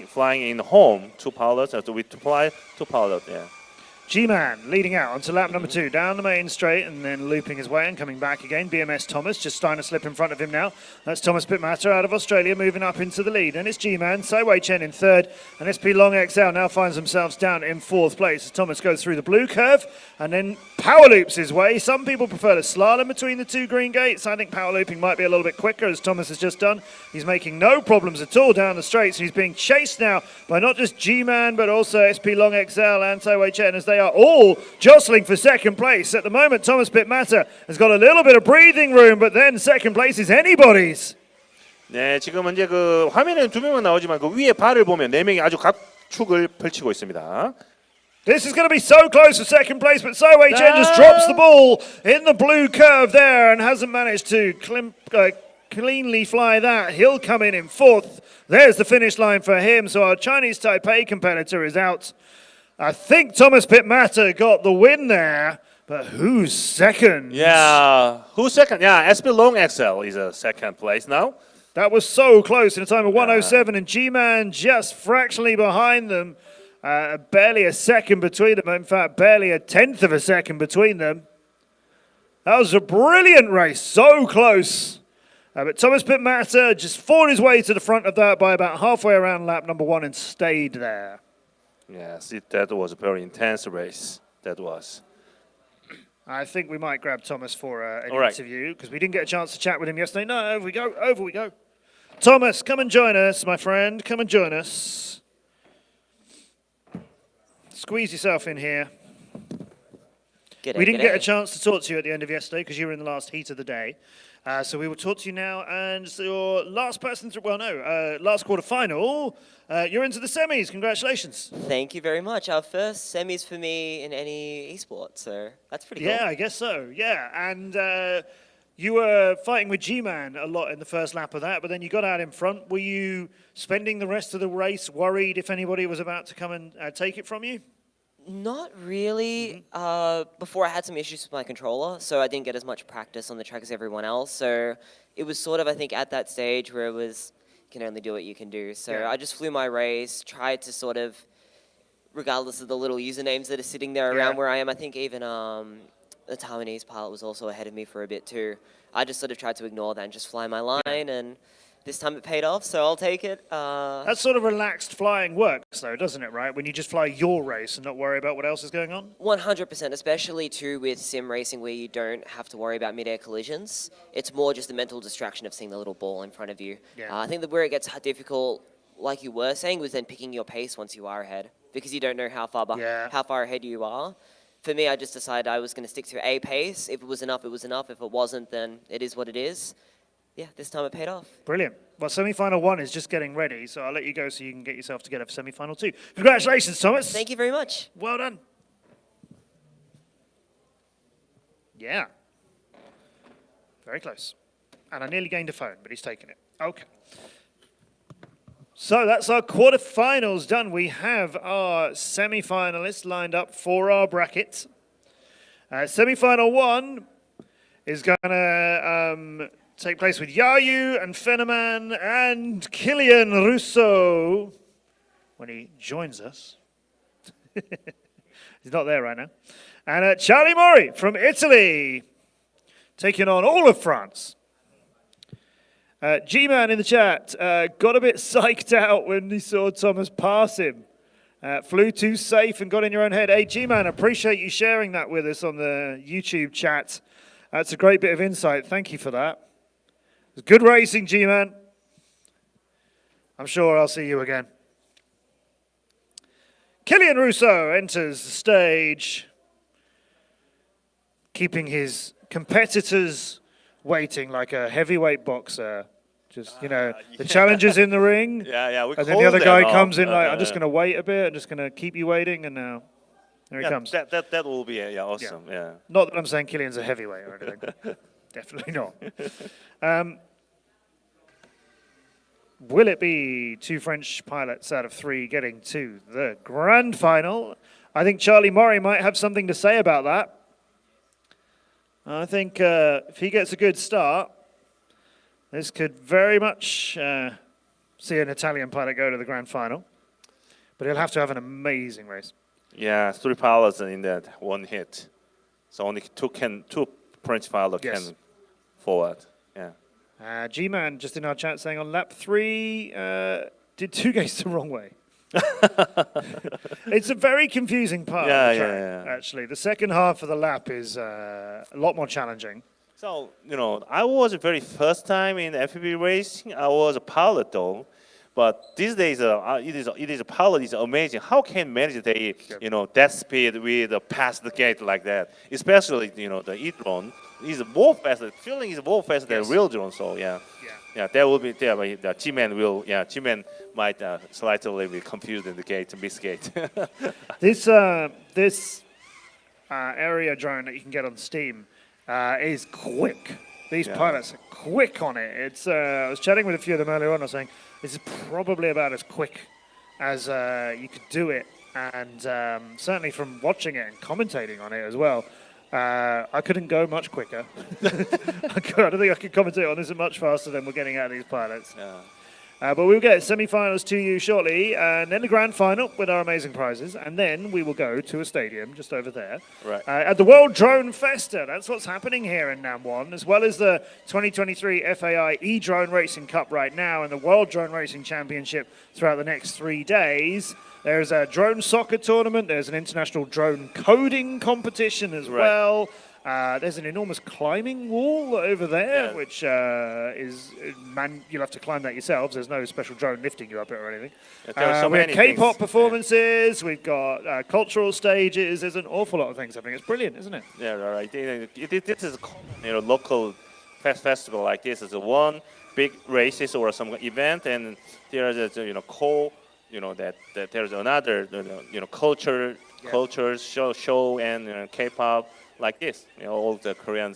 flying in home 2 pilots, so we fly 2 pilots. Yeah. G-Man leading out onto lap number 2, down the main straight and then looping his way and coming back again. BMS Thomas just starting to slip in front of him now. That's Thomas Bitmatter out of Australia moving up into the lead. And it's G-Man, Wei Chen in 3rd. And SP Long XL now finds themselves down in 4th place as Thomas goes through the blue curve and then power loops his way. Some people prefer to slalom between the 2 green gates. I think power looping might be a little bit quicker as Thomas has just done. He's making no problems at all down the straights. He's being chased now by not just G-Man but also SP Long XL and Wei Chen as they are all jostling for 2nd place. At the moment, Thomas Bitmatter has got a little bit of breathing room, but then 2nd place is anybody's. 네, 지금 현재 그 화면에는 2명만 나오지만 그 위에 발을 보면 4명이 아주 각축을 펼치고 있습니다. This is going to be so close for 2nd place, but Wei Chen just drops the ball in the blue curve there and hasn't managed to cleanly fly that. He'll come in 4th. There's the finish line for him, so our Chinese Taipei competitor is out. I think Thomas Bitmatter got the win there, but who's 2nd? Yeah, who's 2nd? Yeah, SP Long XL is a 2nd place now. That was so close in a time of 1:07, and G-Man just fractionally behind them. Barely a second between them. In fact, barely a 1/10 of a second between them. That was a brilliant race, so close. But Thomas Bitmatter just fought his way to the front of that by about halfway around lap number 1 and stayed there. Yes, that was a very intense race. That was. I think we might grab Thomas for an All right. interview because we didn't get a chance to chat with him yesterday. No, over we go. Thomas, come and join us, my friend. Come and join us. Squeeze yourself in here. We didn't get a chance to talk to you at the end of yesterday because you were in the last heat of the day. So we will talk to you now, and so your last person through, last quarterfinal, you're into the semis. Congratulations. Thank you very much. Our first semis for me in any esport, so that's pretty cool. Yeah, I guess so. Yeah, and you were fighting with G-Man a lot in the first lap of that, but then you got out in front. Were you spending the rest of the race worried if anybody was about to come and take it from you? Not really. Before I had some issues with my controller, so I didn't get as much practice on the track as everyone else. So it was sort of, I think, at that stage where it was, you can only do what you can do. So I just flew my race, tried to sort of, regardless of the little usernames that are sitting there around where I am, I think even the Taiwanese pilot was also ahead of me for a bit too. I just sort of tried to ignore that and just fly my line, and this time it paid off, so I'll take it. That sort of relaxed flying works, though, doesn't it, right? When you just fly your race and not worry about what else is going on? 100%, especially too with sim racing where you don't have to worry about mid-air collisions. It's more just the mental distraction of seeing the little ball in front of you. I think that where it gets difficult, like you were saying, was then picking your pace once you are ahead, because you don't know how far ahead you are. For me, I just decided I was going to stick to a pace. If it was enough, it was enough. If it wasn't, then it is what it is. Yeah, this time it paid off. Brilliant. Well, semi-final 1 is just getting ready, so I'll let you go so you can get yourself together for semi-final 2. Congratulations, Thomas. Thank you very much. Well done. Yeah. Very close. And I nearly gained a phone, but he's taken it. Okay. So that's our quarterfinals done. We have our semi-finalists lined up for our brackets. Semi-final 1 is going to take place with Yayu and Fenoman and Kylian Russo when he joins us. He's not there right now. And Charlie Mori from Italy taking on all of France. G-Man in the chat got a bit psyched out when he saw Thomas pass him. Flew too safe and got in your own head. Hey, G-Man, appreciate you sharing that with us on the YouTube chat. That's a great bit of insight. Thank you for that. It was good racing, G-Man. I'm sure I'll see you again. Kylian Russo enters the stage, keeping his competitors waiting like a heavyweight boxer. Just, the challenger's in the ring. Yeah. And then the other guy comes in like, I'm just going to wait a bit. I'm just going to keep you waiting. And now, there he comes. That will be awesome. Yeah. Not that I'm saying Kylian's a heavyweight or anything. Definitely not. Will it be 2 French pilots out of 3 getting to the grand final? I think Charlie Murray might have something to say about that. I think if he gets a good start, this could very much see an Italian pilot go to the grand final. But he'll have to have an amazing race. Yeah, 3 pilots in that one hit. So only two French pilots can forward. Yeah. G-Man just in our chat saying on lap 3, did 2 gates the wrong way. It's a very confusing part of the track, actually. The second half of the lap is a lot more challenging. So, I was the very first time in FPV racing. I was a pilot though. But these days, it is a pilot is amazing. How can manage that speed with a past the gate like that? Especially, the e-drone is more faster. Feeling is more faster than real drone. So yeah, that will be there. The G-Man will, G-Man might slightly be confused in the gate, miss gate. This area drone that you can get on Steam is quick. These pilots are quick on it. It's I was chatting with a few of them earlier on. I was saying this is probably about as quick as you could do it, and certainly from watching it and commentating on it as well. I couldn't go much quicker. I don't think I could commentate on this much faster than we're getting out of these pilots. Yeah. But we'll get semi-finals to you shortly, and then the grand final with our amazing prizes, and then we will go to a stadium just over there. Right. At the World Drone Festa. That's what's happening here in Namwon, as well as the 2023 FAI E-Drone Racing Cup right now, and the World Drone Racing Championship throughout the next 3 days. There's a drone soccer tournament. There's an international drone coding competition as well. There's an enormous climbing wall over there, which you'll have to climb that yourselves. There's no special drone lifting you up it or anything. We have K-pop performances. We've got cultural stages. There's an awful lot of things happening. It's brilliant, isn't it? Yeah, right. This is local festival like this. Is one big races or some event, and there is that there's another culture show and K-pop. Like this, all the Korean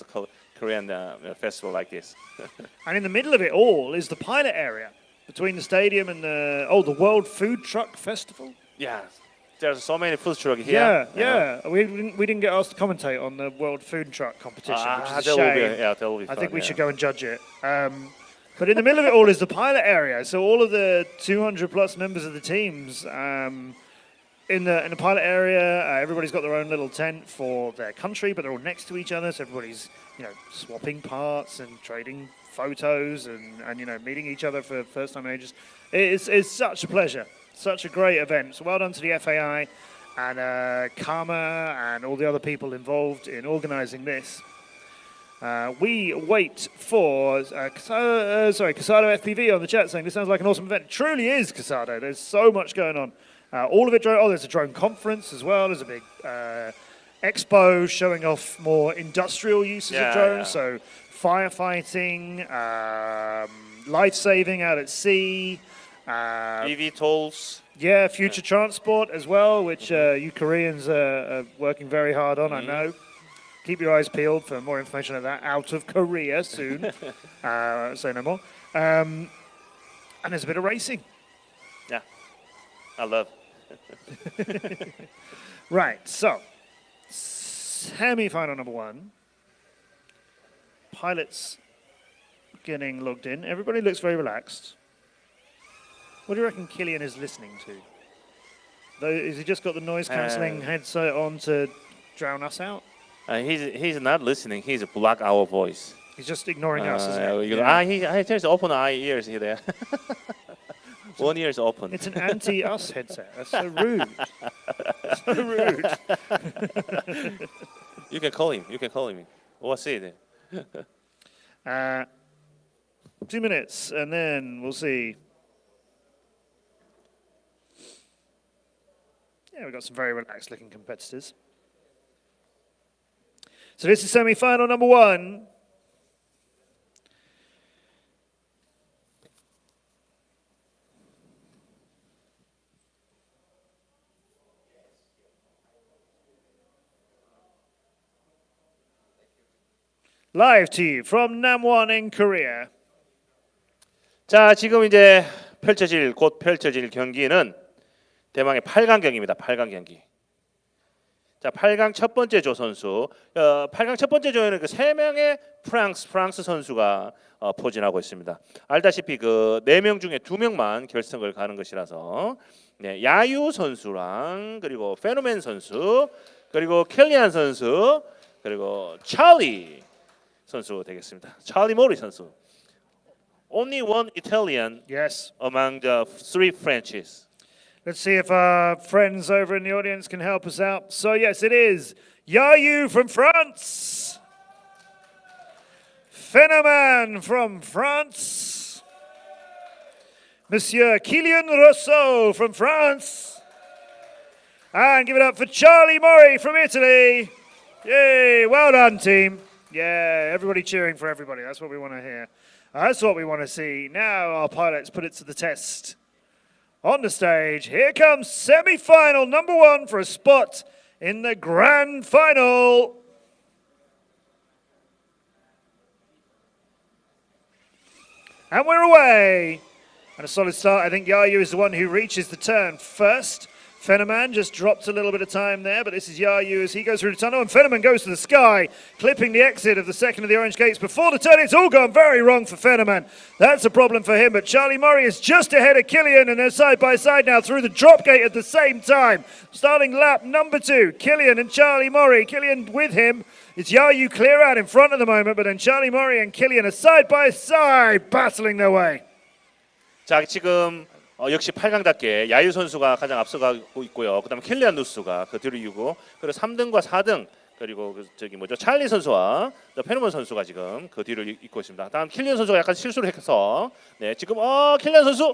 festival like this. And in the middle of it all is the pilot area between the stadium and the World Food Truck Festival. Yeah, there's so many food trucks here. Yeah. We didn't get asked to commentate on the World Food Truck competition, which is a shame. That will be fun, I think we should go and judge it. But in the middle of it all is the pilot area. So all of the 200 plus members of the teams. In the pilot area, everybody's got their own little tent for their country, but they're all next to each other, so everybody's swapping parts and trading photos and meeting each other for the first time in ages. It's such a pleasure, such a great event. So well done to the FAI and Karma and all the other people involved in organising this. We wait for Casado FPV on the chat saying this sounds like an awesome event. It truly is, Casado. There's so much going on. All of it drone. Oh, there's a drone conference as well. There's a big expo showing off more industrial uses of drones. So firefighting, life-saving out at sea. EV tolls. Yeah, future transport as well, which you Koreans are working very hard on, I know. Keep your eyes peeled for more information on that. Out of Korea soon. Say no more. And there's a bit of racing. I love. Right, so semi-final number 1. Pilots getting logged in. Everybody looks very relaxed. What do you reckon Killian is listening to? Though, has he just got the noise-cancelling headset on to drown us out? He's not listening. He's block our voice. He's just ignoring us, isn't he? He just open eye ears here. One ear is open. It's an anti-us headset. That's so rude. So rude. You can call him. What's it? 2 minutes, and then we'll see. Yeah, we've got some very relaxed-looking competitors. So this is semi-final number 1. Live to you from Namwon in Korea. 자, 지금 이제 곧 펼쳐질 경기는 대망의 8강 경기입니다. 8강 경기. 자, 8강 첫 번째 조 선수. 8강 첫 번째 조에는 그 3명의 프랑스 선수가 포진하고 있습니다. 알다시피 그 4명 중에 2명만 결승을 가는 것이라서 네, 야유 선수랑 그리고 페노맨 선수 그리고 켈리안 선수 그리고 찰리 선수 되겠습니다. 찰리 모리 선수. Only one Italian Yes. among the 3 Frenchies. Let's see if our friends over in the audience can help us out. So yes, it is Yayu from France. Phénomène from France. Monsieur Kylian Rousseau from France. And give it up for Charlie Murray from Italy. Yay, well done, team. Yeah, everybody cheering for everybody. That's what we want to hear. That's what we want to see. Now our pilots put it to the test. On the stage, here comes semi-final number 1 for a spot in the grand final. And we're away. And a solid start. I think Yayu is the one who reaches the turn first. Fenoman just dropped a little bit of time there, but this is Yayu as he goes through the tunnel, and Fenoman goes to the sky, clipping the exit of the second of the orange gates before the turn. It's all gone very wrong for Fenoman. That's a problem for him, but Charlie Murray is just ahead of Killian, and they're side by side now through the drop gate at the same time. Starting lap number 2, Killian and Charlie Murray. Killian with him. It's Yayu clear out in front at the moment, but then Charlie Murray and Killian are side by side, battling their way. 자, 지금 역시 8강답게 야유 선수가 가장 앞서가고 있고요. 그다음에 킬리안 누스가 그 뒤를 이고 그리고 3등과 4등 그리고 찰리 선수와 페노먼 선수가 지금 그 뒤를 잇고 있습니다. 다음 킬리안 선수가 약간 실수를 해서 네, 지금 킬리안 선수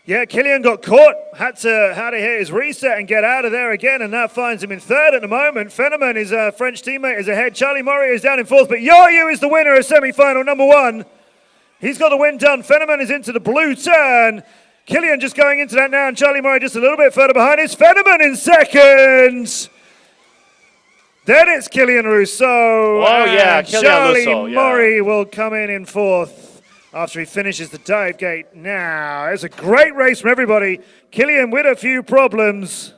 Yeah, Killian got caught, had to hit his reset and get out of there again, and that finds him in 3rd at the moment. Fenomen, his French teammate, is ahead. Charlie Murray is down in 4th, but Yayu is the winner of semi-final number 1. He's got the win done. Fenomen is into the blue turn. Killian just going into that now, and Charlie Murray just a little bit further behind. It's Fenomen in 2nd. Then it's Killian Rousseau. Oh, yeah, Killian Charlie Rousseau, yeah. Murray will come in 4th after he finishes the dive gate now. It's a great race from everybody. Killian with a few problems.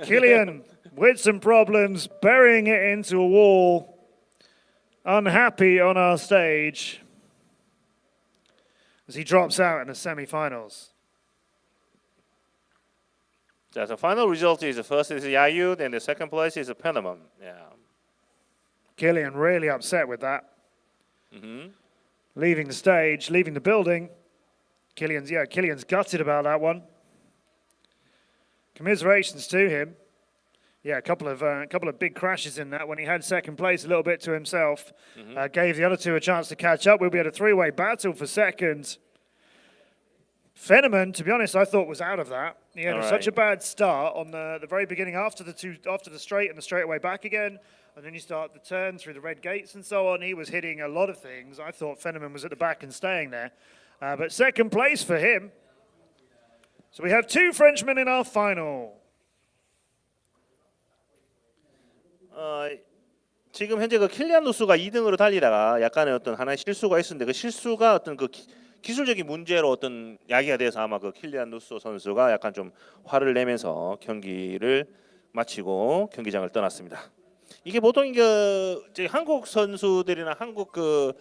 Killian with some problems, burying it into a wall. Unhappy on our stage as he drops out in the semi-finals. 자, so final result is the first is Yayu, then the second place is Panama. Yeah. Killian really upset with that. Leaving the stage, leaving the building. Killian's gutted about that one. Commiserations to him. Yeah, a couple of big crashes in that when he had second place a little bit to himself. Gave the other two a chance to catch up. We'll be at a 3-way battle for second. Fenomen, to be honest, I thought was out of that. He had such a bad start on the very beginning after the straight and the straightaway back again. And then you start the turn through the red gates and so on. He was hitting a lot of things. I thought Fenomen was at the back and staying there. But second place for him. So we have 2 Frenchmen in our final. 지금 현재 그 킬리안 누스가 2등으로 달리다가 약간의 어떤 하나의 실수가 있었는데 그 실수가 어떤 그 기술적인 문제로 어떤 야기가 돼서 아마 그 킬리안 루소 선수가 약간 좀 화를 내면서 경기를 마치고 경기장을 떠났습니다. 이게 보통 이제 한국 선수들이나 한국 그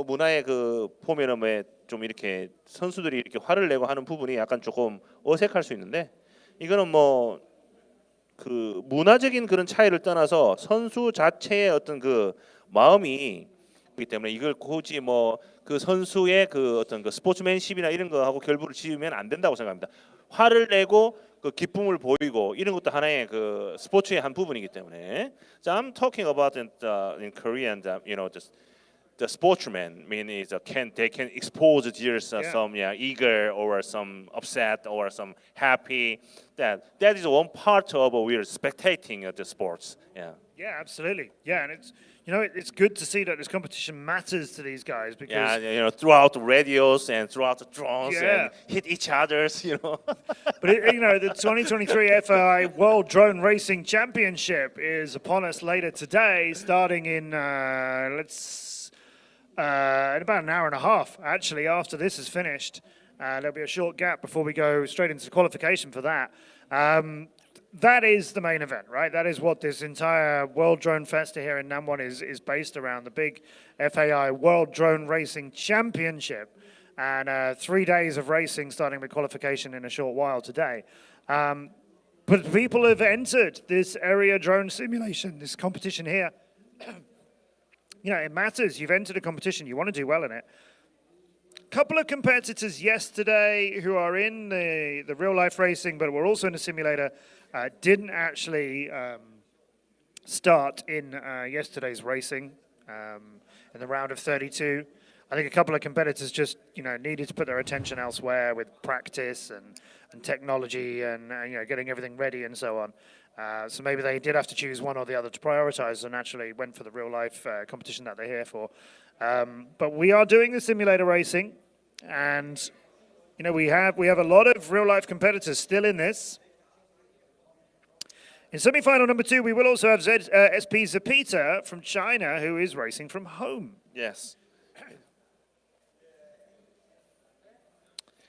문화의 그 보면은 좀 이렇게 선수들이 이렇게 화를 내고 하는 부분이 약간 조금 어색할 수 있는데 이거는 뭐 그 문화적인 그런 차이를 떠나서 선수 자체의 어떤 그 마음이 있기 때문에 이걸 굳이 뭐 그 선수의 그 어떤 그 스포츠맨십이나 이런 거하고 결부를 지으면 안 된다고 생각합니다. 화를 내고 그 기쁨을 보이고 이런 것도 하나의 그 스포츠의 한 부분이기 때문에. So I'm talking about in Korean, you know, just the sportsman meaning they can expose there's some eager or some upset or some happy that is one part of we're spectating the sports. Yeah, absolutely. Yeah, and it's good to see that this competition matters to these guys because Throughout the radios and throughout the drones Yeah. and hit each other's, but the 2023 FAI World Drone Racing Championship is upon us later today, starting in in about an hour and a half, actually, after this is finished. There'll be a short gap before we go straight into the qualification for that. That is the main event, right? That is what this entire World Drone Festa here in Namwon is based around, the big FAI World Drone Racing Championship. And 3 days of racing, starting with qualification in a short while today. But people have entered this area drone simulation, this competition here. It matters. You've entered a competition. You want to do well in it. A couple of competitors yesterday who are in the real-life racing, but were also in the simulator, didn't actually start in yesterday's racing in the round of 32. I think a couple of competitors just, needed to put their attention elsewhere with practice and technology and getting everything ready and so on. So maybe they did have to choose one or the other to prioritize and actually went for the real-life competition that they're here for. But we are doing the simulator racing, and we have a lot of real-life competitors still in this. In semi-final number 2, we will also have SP Zapita from China, who is racing from home. Yes.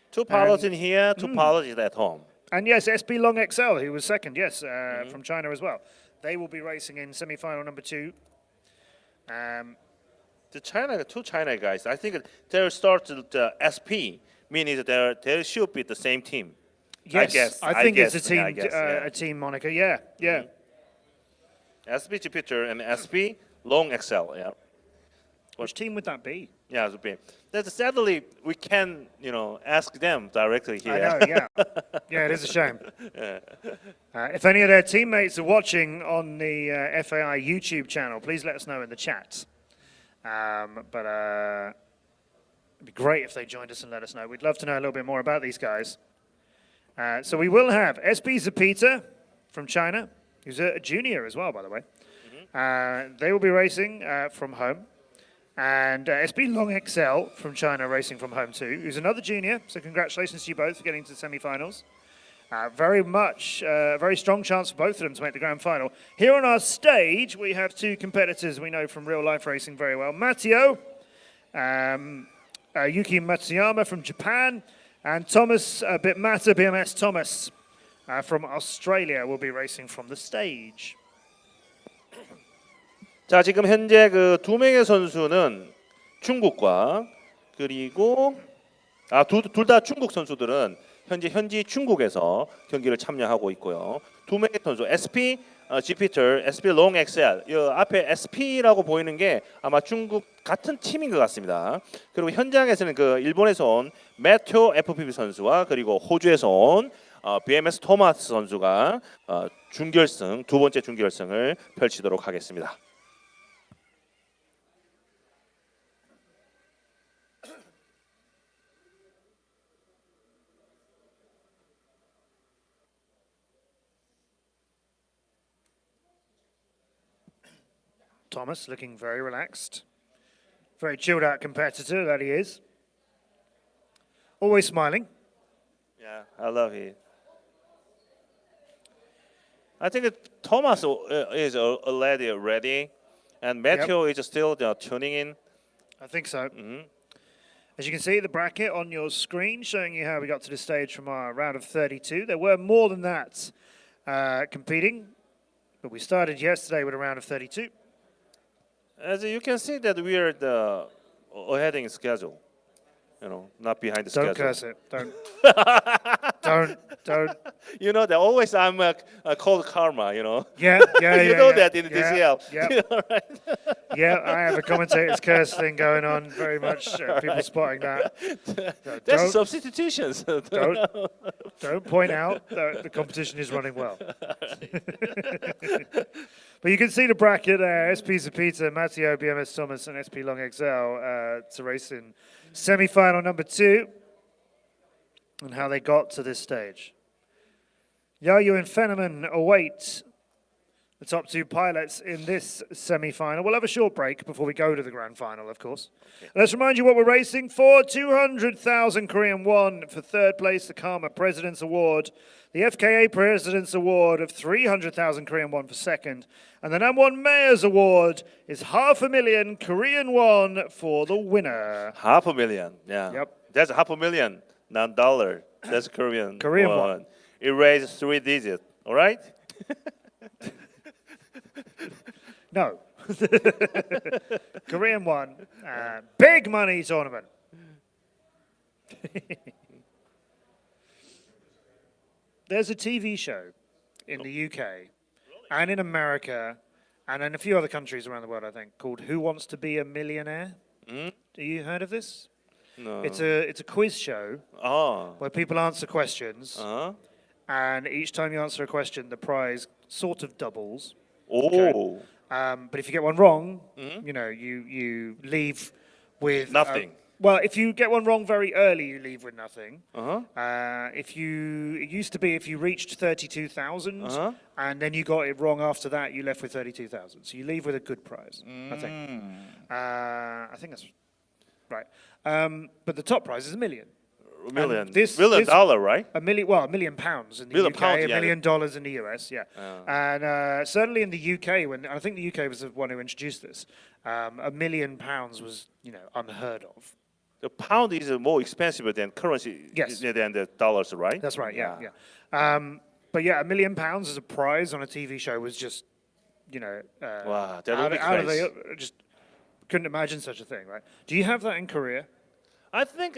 Two pilots in here, two pilots at home. And yes, SP Long XL, who was second, yes, from China as well. They will be racing in semi-final number 2. The two China guys, I think they'll start the SP, meaning that they should be the same team. Yes, I think it's a team, yeah. a team moniker. Yeah. SP Jupiter and SP Long XL. Yeah. Which team would that be? Yeah, it would be. Sadly, we can, ask them directly here. I know, yeah. Yeah, it is a shame. If any of their teammates are watching on the FAI YouTube channel, please let us know in the chat. But it'd be great if they joined us and let us know. We'd love to know a little bit more about these guys. So we will have SP Zapita from China, who's a junior as well, by the way. They will be racing from home. And SP Long XL from China racing from home too, who's another junior. So congratulations to you both for getting to the semi-finals. Very strong chance for both of them to make the grand final. Here on our stage, we have two competitors we know from real-life racing very well. Matteo, Yuki Matsuyama from Japan, and Thomas Bitmata BMS Thomas from Australia will be racing from the stage. 자, 지금 현재 그 두 명의 선수는 중국과 그리고 둘 다 중국 선수들은 현지 중국에서 경기를 참여하고 있고요. 두 명의 선수 SP Jupiter, SP Long XL. 이 앞에 SP라고 보이는 게 아마 중국 같은 팀인 것 같습니다. 그리고 현장에서는 그 일본에서 온 매튜 FPV 선수와 그리고 호주에서 온 BMS 토마스 선수가 두 번째 준결승을 펼치도록 하겠습니다. Thomas looking very relaxed. Very chilled out competitor that he is. Always smiling. Yeah, I love it. I think Thomas is already ready, and Matthew is still tuning in. I think so. As you can see, the bracket on your screen showing you how we got to this stage from our round of 32. There were more than that competing, but we started yesterday with a round of 32. As you can see that we are ahead in schedule. You know, not behind the schedule. Don't curse it. Don't. You know that always I'm called karma. You know. Yeah. You know that in the DCL. Yeah. You know, right? Yeah, I have a commentator's curse thing going on. Very much people spotting that. That's substitutions. Don't point out that the competition is running well. But you can see the bracket there. SP Zapita, Matteo, BMS Thomas, and SP Long XL to race in semi-final number 2 and how they got to this stage. Yayu and Fenneman await the top 2 pilots in this semi-final. We'll have a short break before we go to the grand final, of course. Okay. Let's remind you what we're racing for. 200,000 Korean won for third place, the Karma President's Award. The FKA President's Award of 300,000 Korean won for second. And the number 1 Mayor's Award is 500,000 Korean won for the winner. 500,000, yeah. Yep. That's 500,000, not dollar. That's Korean won. It raised 3 digits, all right? No. Korean won. Big money tournament. There's a TV show in the UK and in America and in a few other countries around the world, I think, called Who Wants to Be a Millionaire? Mm? Do you heard of this? No. It's a quiz show where people answer questions, and each time you answer a question, the prize sort of doubles. Oh. Okay? But if you get one wrong, you know, you leave with nothing. Well, if you get one wrong very early, you leave with nothing. It used to be if you reached 32,000 and then you got it wrong after that, you left with 32,000. So you leave with a good prize, I think. I think that's right. But the top prize is $1 million. $1 million. This dollar, right? $1 million pounds in the UK, $1 million in the US, yeah. And certainly in the UK, when I think the UK was the one who introduced this, £1 million was, you know, unheard of. The pound is more expensive than currency than the dollars, right? That's right, yeah. But yeah, £1 million as a prize on a TV show was just, you know, wow, that would be crazy. Just couldn't imagine such a thing, right? Do you have that in Korea? I think,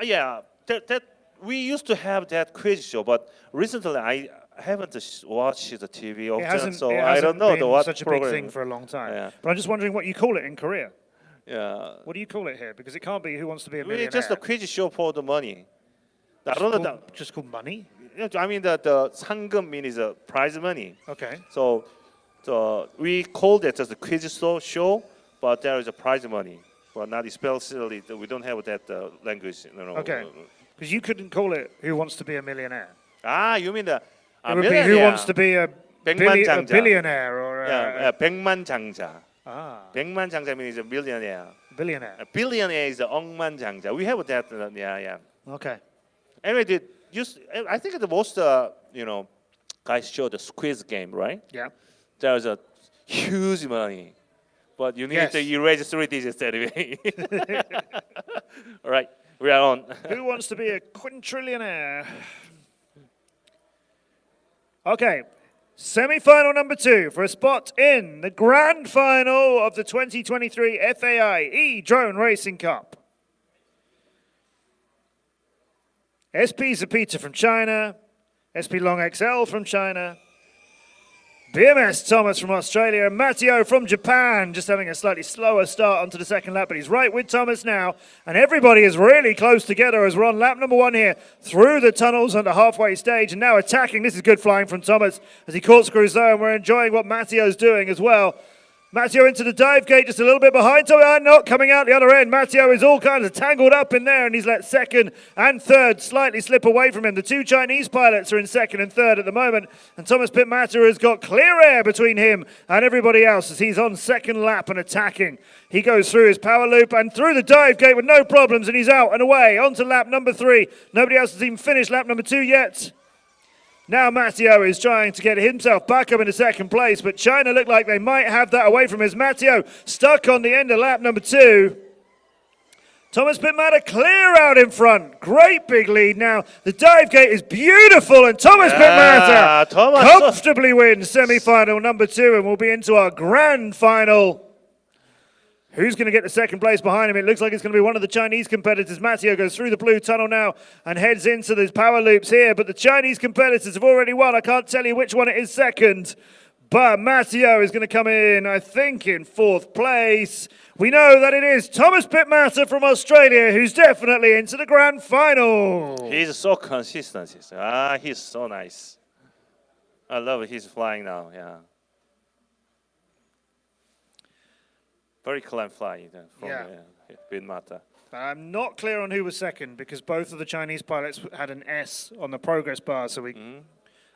yeah, that we used to have that quiz show, but recently I haven't watched the TV often, so I don't know what such a program. big thing for a long time. Yeah. But I'm just wondering what you call it in Korea. Yeah. What do you call it here? Because it can't be Who Wants to Be a Millionaire. It's just a quiz show for the money. Just called money? I mean, the 상금 means prize money. Okay. So we called it just a quiz show, but there is a prize money. But not especially, we don't have that language. Okay. Because you couldn't call it Who Wants to Be a Millionaire. Ah, you mean the it would be Who Wants to Be a billionaire or a 백만장자. Ah. 백만장자 means a millionaire. Billionaire. A billionaire is 억만장자. We have that. Yeah. Okay. Anyway, I think the most guys show the Squid Game, right? Yeah. There's a huge money, but you need to erase 3 digits anyway. All right, we are on. Who wants to be a quintrillionaire? Okay. Semi-final number 2 for a spot in the grand final of the 2023 FAI E-Drone Racing Cup. SP Zapita from China, SP Long XL from China, BMS Thomas from Australia, and Matteo from Japan, just having a slightly slower start onto the second lap, but he's right with Thomas now, and everybody is really close together as we're on lap number 1 here, through the tunnels on the halfway stage, and now attacking. This is good flying from Thomas as he corkscrews there, and we're enjoying what Matteo's doing as well. Matteo into the dive gate, just a little bit behind, not coming out the other end. Matteo is all kinds of tangled up in there, and he's let second and third slightly slip away from him. The 2 Chinese pilots are in second and third at the moment, and Thomas Pittmatter has got clear air between him and everybody else as he's on second lap and attacking. He goes through his power loop and through the dive gate with no problems, and he's out and away onto lap number 3. Nobody else has even finished lap number 2 yet. Now Matteo is trying to get himself back up into second place, but China look like they might have that away from his. Matteo stuck on the end of lap number 2. Thomas Pittmatter clear out in front. Great big lead now. The dive gate is beautiful, and Thomas Pittmatter Thomas. comfortably wins semi-final number 2, and we'll be into our grand final. Who's going to get the second place behind him? It looks like it's going to be one of the Chinese competitors. Matteo goes through the blue tunnel now and heads into these power loops here, but the Chinese competitors have already won. I can't tell you which one it is second, but Matteo is going to come in, I think, in 4th place. We know that it is Thomas Pittmatter from Australia who's definitely into the grand final. He's so consistent. He's so nice. I love it. He's flying now. Yeah. Very clean flying from Pittmatter. I'm not clear on who was second because both of the Chinese pilots had an S on the progress bar, so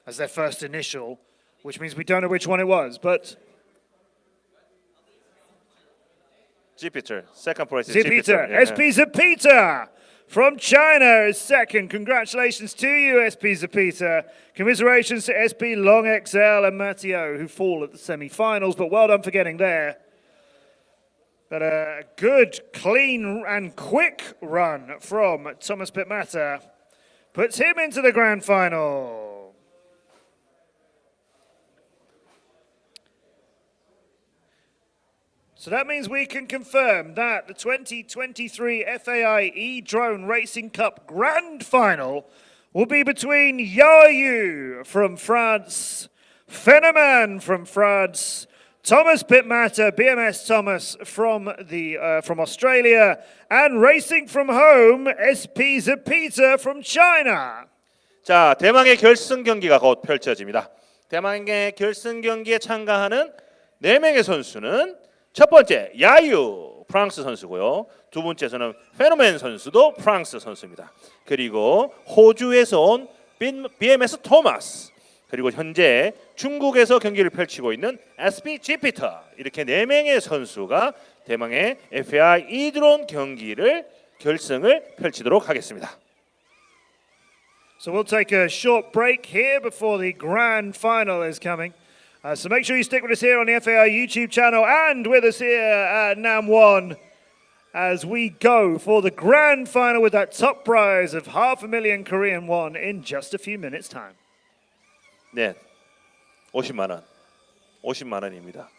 as their first initial, which means we don't know which one it was, but Jupiter, second place is Jupiter, Jupiter. SP Zapita from China is second. Congratulations to you, SP Zapita. Commiserations to SP Long XL and Matteo, who fall at the semi-finals, but well done for getting there. But a good, clean and quick run from Thomas Pittmatter puts him into the grand final. So that means we can confirm that the 2023 FAI E-Drone Racing Cup Grand Final will be between Yayu from France, Fenneman from France, Thomas Pittmatter, BMS Thomas from Australia, and racing from home, SP Zapita from China. 자, 대망의 결승 경기가 곧 펼쳐집니다. 대망의 결승 경기에 참가하는 4명의 선수는 첫 번째 야유 프랑스 선수고요. 두 번째서는 페노멘 선수도 프랑스 선수입니다. 그리고 호주에서 온 BMS 토마스, 그리고 현재 중국에서 경기를 펼치고 있는 SP 지피터, 이렇게 4명의 선수가 대망의 FAI E-드론 경기를 결승을 펼치도록 하겠습니다. So we'll take a short break here before the grand final is coming. So make sure you stick with us here on the FAI YouTube channel and with us here at Nam1 as we go for the grand final with that top prize of $500,000 Korean won in just a few minutes' time. 네, 50만 원, 50만 원입니다.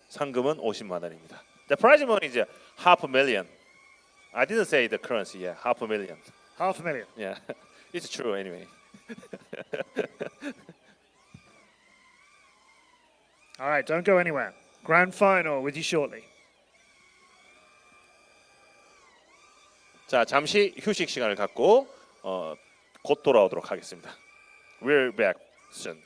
상금은 50만 원입니다. The prize money is $500,000. I didn't say the currency. Yeah, $500,000. $500,000. Yeah, it's true anyway. All right, don't go anywhere. Grand final with you shortly. 자, 잠시 휴식 시간을 갖고 곧 돌아오도록 하겠습니다. We're back soon.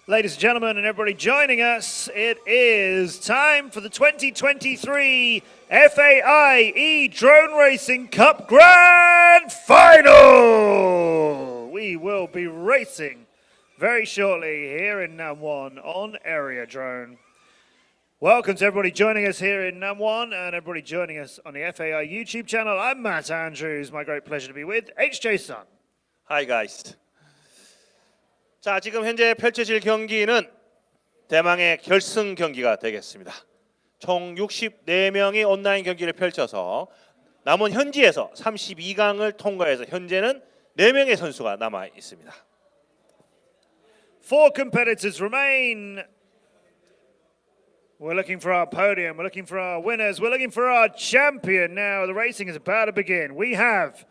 Ladies and gentlemen, and everybody joining us, it is time for the 2023 FAI E-Drone Racing Cup Grand Final! We will be racing very shortly here in Namwon on Area Drone. Welcome to everybody joining us here in Namwon and everybody joining us on the FAI YouTube channel. I'm Matt Andrews. My great pleasure to be with HJ Sun. Hi guys. 자, 지금 현재 펼쳐질 경기는 대망의 결승 경기가 되겠습니다. 총 64명이 온라인 경기를 펼쳐서 남은 현지에서 32강을 통과해서 현재는 4명의 선수가 남아 있습니다. 4 competitors remain. We're looking for our podium, we're looking for our winners, we're looking for our champion now. The racing is about to begin. We have,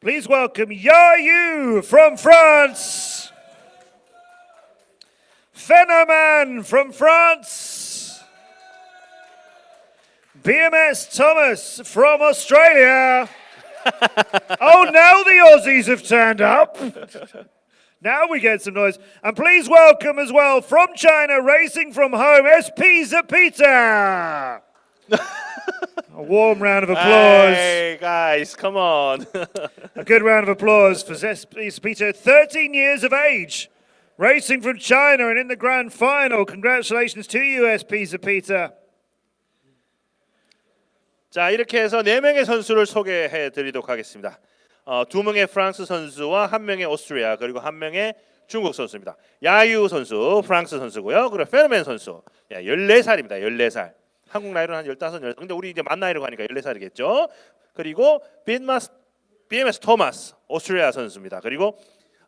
please welcome Yayu from France. Phenoman from France, BMS Thomas from Australia. Oh, now the Aussies have turned up. Now we get some noise. And please welcome as well from China, racing from home, SP Zapita. A warm round of applause. Hey guys, come on. A good round of applause for SP Zapita, 13 years of age. Racing from China and in the grand final. Congratulations to you, SP Zapita. 자, 이렇게 해서 4명의 선수를 소개해 드리도록 하겠습니다. 2명의 프랑스 선수와 1명의 오스트리아 그리고 1명의 중국 선수입니다. 야유 선수, 프랑스 선수고요. 그리고 페노맨 선수. 14살입니다. 14살. 한국 나이로 한 15, 16. 근데 우리 이제 만 나이로 가니까 14살이겠죠. 그리고 BMS 토마스, 오스트리아 선수입니다. 그리고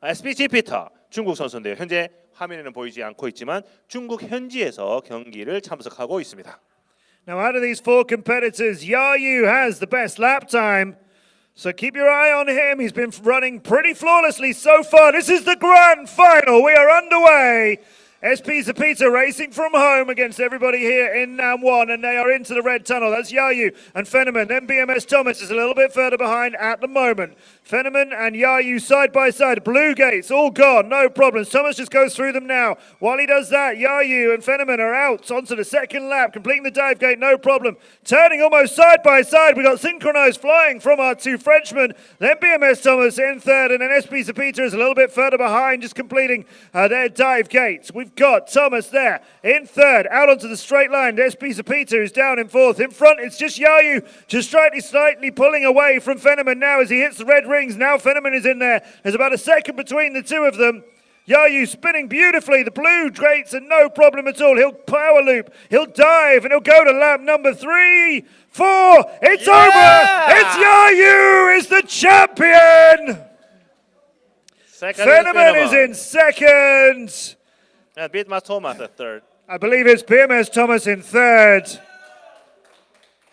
SPG 피터, 중국 선수인데요. 현재 화면에는 보이지 않고 있지만 중국 현지에서 경기를 참석하고 있습니다. Now, out of these 4 competitors, Yayu has the best lap time. So keep your eye on him. He's been running pretty flawlessly so far. This is the grand final. We are underway. SP Zapita racing from home against everybody here in Namwon, and they are into the red tunnel. That's Yayu and Phenoman. Then BMS Thomas is a little bit further behind at the moment. Phenoman and Yayu side by side. Blue gates all gone, no problems. Thomas just goes through them now. While he does that, Yayu and Phenoman are out onto the second lap, completing the dive gate, no problem. Turning almost side by side. We got synchronized flying from our 2 Frenchmen. Then BMS Thomas in third, and then SP Zapita is a little bit further behind, just completing their dive gates. We've got Thomas there in third, out onto the straight line. SP Zapita is down in fourth. In front, it's just Yayu, just slightly pulling away from Phenoman now as he hits the red rings. Now Phenoman is in there. There's about a second between the two of them. Yayu spinning beautifully. The blue gates are no problem at all. He'll power loop, he'll dive, and he'll go to lap number 3, 4. It's over. It's Yayu is the champion. Phenoman is in second. And BMS Thomas at third. I believe it's BMS Thomas in third.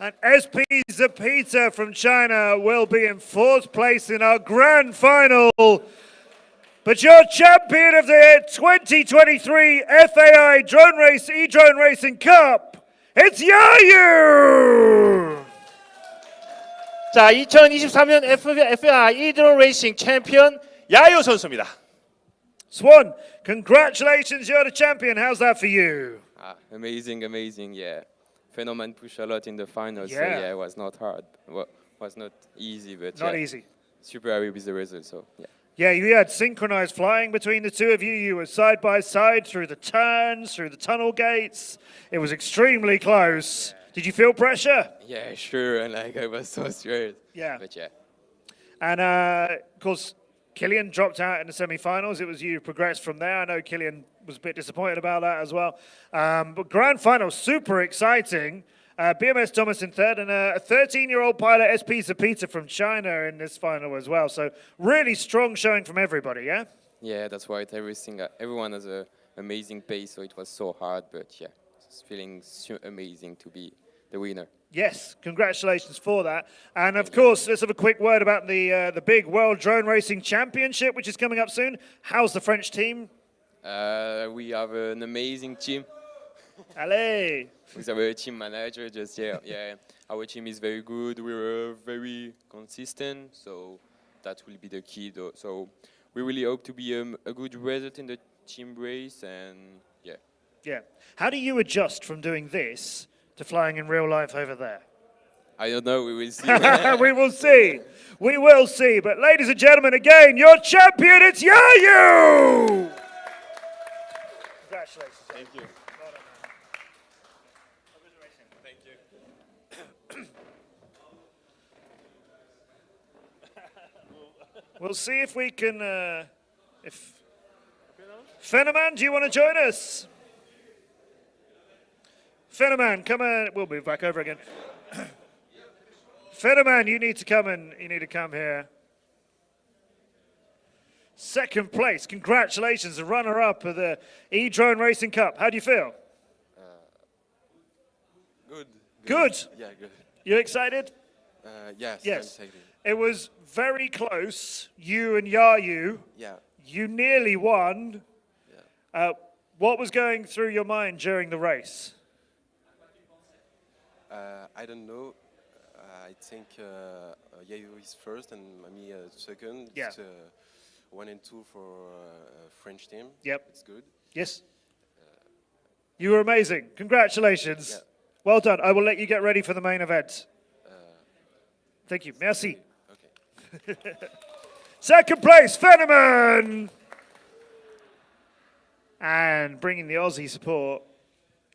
And SP Zapita from China will be in 4th place in our grand final. But your champion of the 2023 FAI E-Drone Racing Cup, it's Yayu! 자, 2023년 FAI E-Drone Racing 챔피언 야유 선수입니다. Swan, congratulations, you're the champion. How's that for you? Amazing, yeah. Phenoman pushed a lot in the finals, so Yeah. yeah, it was not hard. Was not easy, but Not yeah, easy. super happy with the result, so yeah. Yeah, you had synchronized flying between the two of you. You were side by side through the turns, through the tunnel gates. It was extremely close. Did you feel pressure? Yeah, sure, and like I was so stressed. Yeah. But yeah. And of course, Killian dropped out in the semi-finals. It was you who progressed from there. I know Killian was a bit disappointed about that as well. But grand final, super exciting. BMS Thomas in third, and a 13-year-old pilot, SP Zapita from China in this final as well. So really strong showing from everybody, yeah? Yeah, that's right. Everyone has an amazing pace, so it was so hard, but yeah, it's feeling amazing to be the winner. Yes, congratulations for that. And of course, let's have a quick word about the big World Drone Racing Championship, which is coming up soon. How's the French team? We have an amazing team. Allez! We have a team manager, yeah. Our team is very good. We're very consistent, so that will be the key, though. So we really hope to be a good result in the team race, and yeah. Yeah. How do you adjust from doing this to flying in real life over there? I don't know. We will see. We will see. We will see. But ladies and gentlemen, again, your champion, it's Yayu! Congratulations. Thank you. We'll see if we can. If Fenneman, do you want to join us? Fenneman, come on. We'll move back over again. Fenneman, you need to come in. You need to come here. Second place. Congratulations, the runner-up of the E-Drone Racing Cup. How do you feel? Good. Good. Yeah, good. You excited? Yes. Yes. I'm excited. It was very close. You and Yayu. Yeah. You nearly won. Yeah. What was going through your mind during the race? I don't know. I think Yayu is first and me second. Yeah. It's, 1 and 2 for French team. Yep. It's good. Yes. You were amazing. Congratulations. Yeah. Well done. I will let you get ready for the main event. Thank you. Merci. Okay. Second place, Fenneman. And bringing the Aussie support,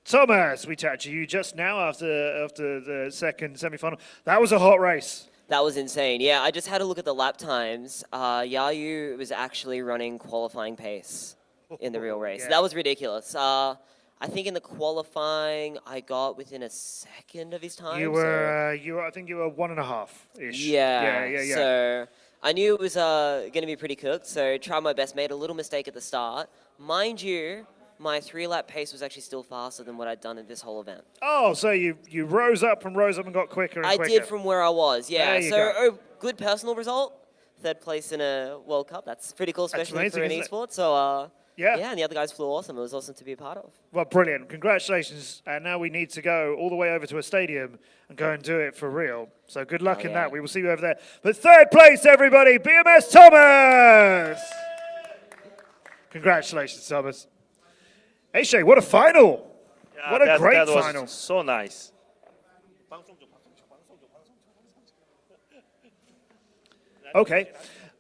Thomas. We chatted to you just now after the second semi-final. That was a hot race. That was insane. Yeah, I just had a look at the lap times. Yayu was actually running qualifying pace in the real race. Yeah. That was ridiculous. I think in the qualifying, I got within a second of his time. You were, I think you were 1.5-ish. Yeah. So I knew it was going to be pretty cooked. So tried my best, made a little mistake at the start. Mind you, my 3-lap pace was actually still faster than what I'd done at this whole event. Oh, so you rose up and got quicker and quicker. I did from where I was, yeah. There you So go. a good personal result. 3rd place in a World Cup. That's pretty cool, especially amazing, for an isn't it? esport. So Yeah. and the other guys flew awesome. It was awesome to be a part of. Well, brilliant. Congratulations. And now we need to go all the way over to a stadium and go and do it for real. So good luck in yeah. that. We will see you over there. But 3rd place, everybody, BMS Thomas. Congratulations, Thomas. Hey, Shay, what a final. Yeah, What a that great was final. so nice. Okay.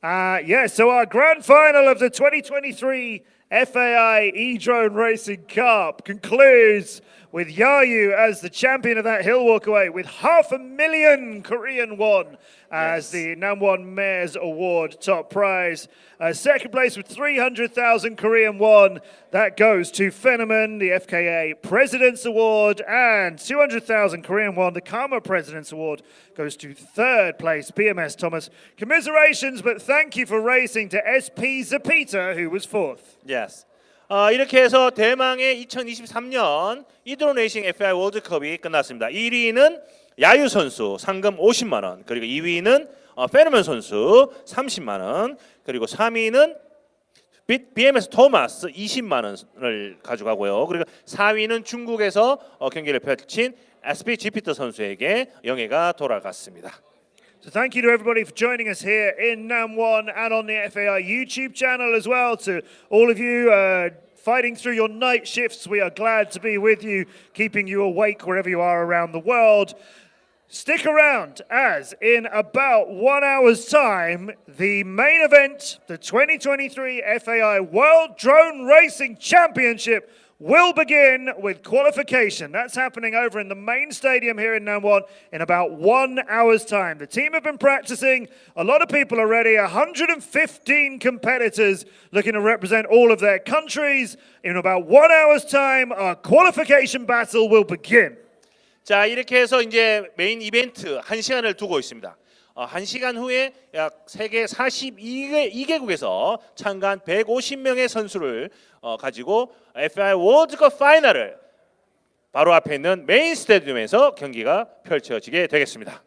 So our grand final of the 2023 FAI E-Drone Racing Cup concludes with Yayu as the champion of that hill walkaway with 500,000 Korean won as the Namwon Mayor's Award top prize. Second place with 300,000 Korean won. That goes to Fenneman, the FKA President's Award, and 200,000 Korean won. The Karma President's Award goes to 3rd place, BMS Thomas. Commiserations, but thank you for racing to SP Zapita, who was 4th. Yes. 이렇게 해서 대망의 2023년 이드론 레이싱 FAI 월드컵이 끝났습니다. 1위는 야유 선수 상금 50만 원, 그리고 2위는 페르먼 선수 30만 원, 그리고 3위는 BMS 토마스 20만 원을 가져가고요. 그리고 4위는 중국에서 경기를 펼친 SP 지피터 선수에게 영예가 돌아갔습니다. So thank you to everybody for joining us here in Namwon and on the FAI YouTube channel as well. To all of you fighting through your night shifts, we are glad to be with you, keeping you awake wherever you are around the world. Stick around as in about 1 hour's time, the main event, the 2023 FAI World Drone Racing Championship will begin with qualification. That's happening over in the main stadium here in Namwon in about 1 hour's time. The team have been practicing. A lot of people are ready. 115 competitors looking to represent all of their countries. In about 1 hour's time, our qualification battle will begin. 자, 이렇게 해서 이제 메인 이벤트 1시간을 두고 있습니다. 1시간 후에 약 세계 42개국에서 참가한 150명의 선수를 가지고 FAI 월드컵 파이널을 바로 앞에 있는 메인 스타디움에서 경기가 펼쳐지게 되겠습니다.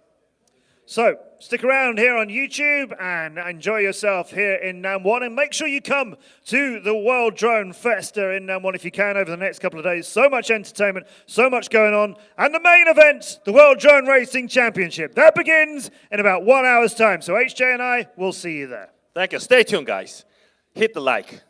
So, stick around here on YouTube and enjoy yourself here in Namwon. And make sure you come to the World Drone Festa in Namwon if you can over the next couple of days. So much entertainment, so much going on. And the main event, the World Drone Racing Championship. That begins in about 1 hour's time. So HJ and I will see you there. Thank you. Stay tuned, guys. Hit the like.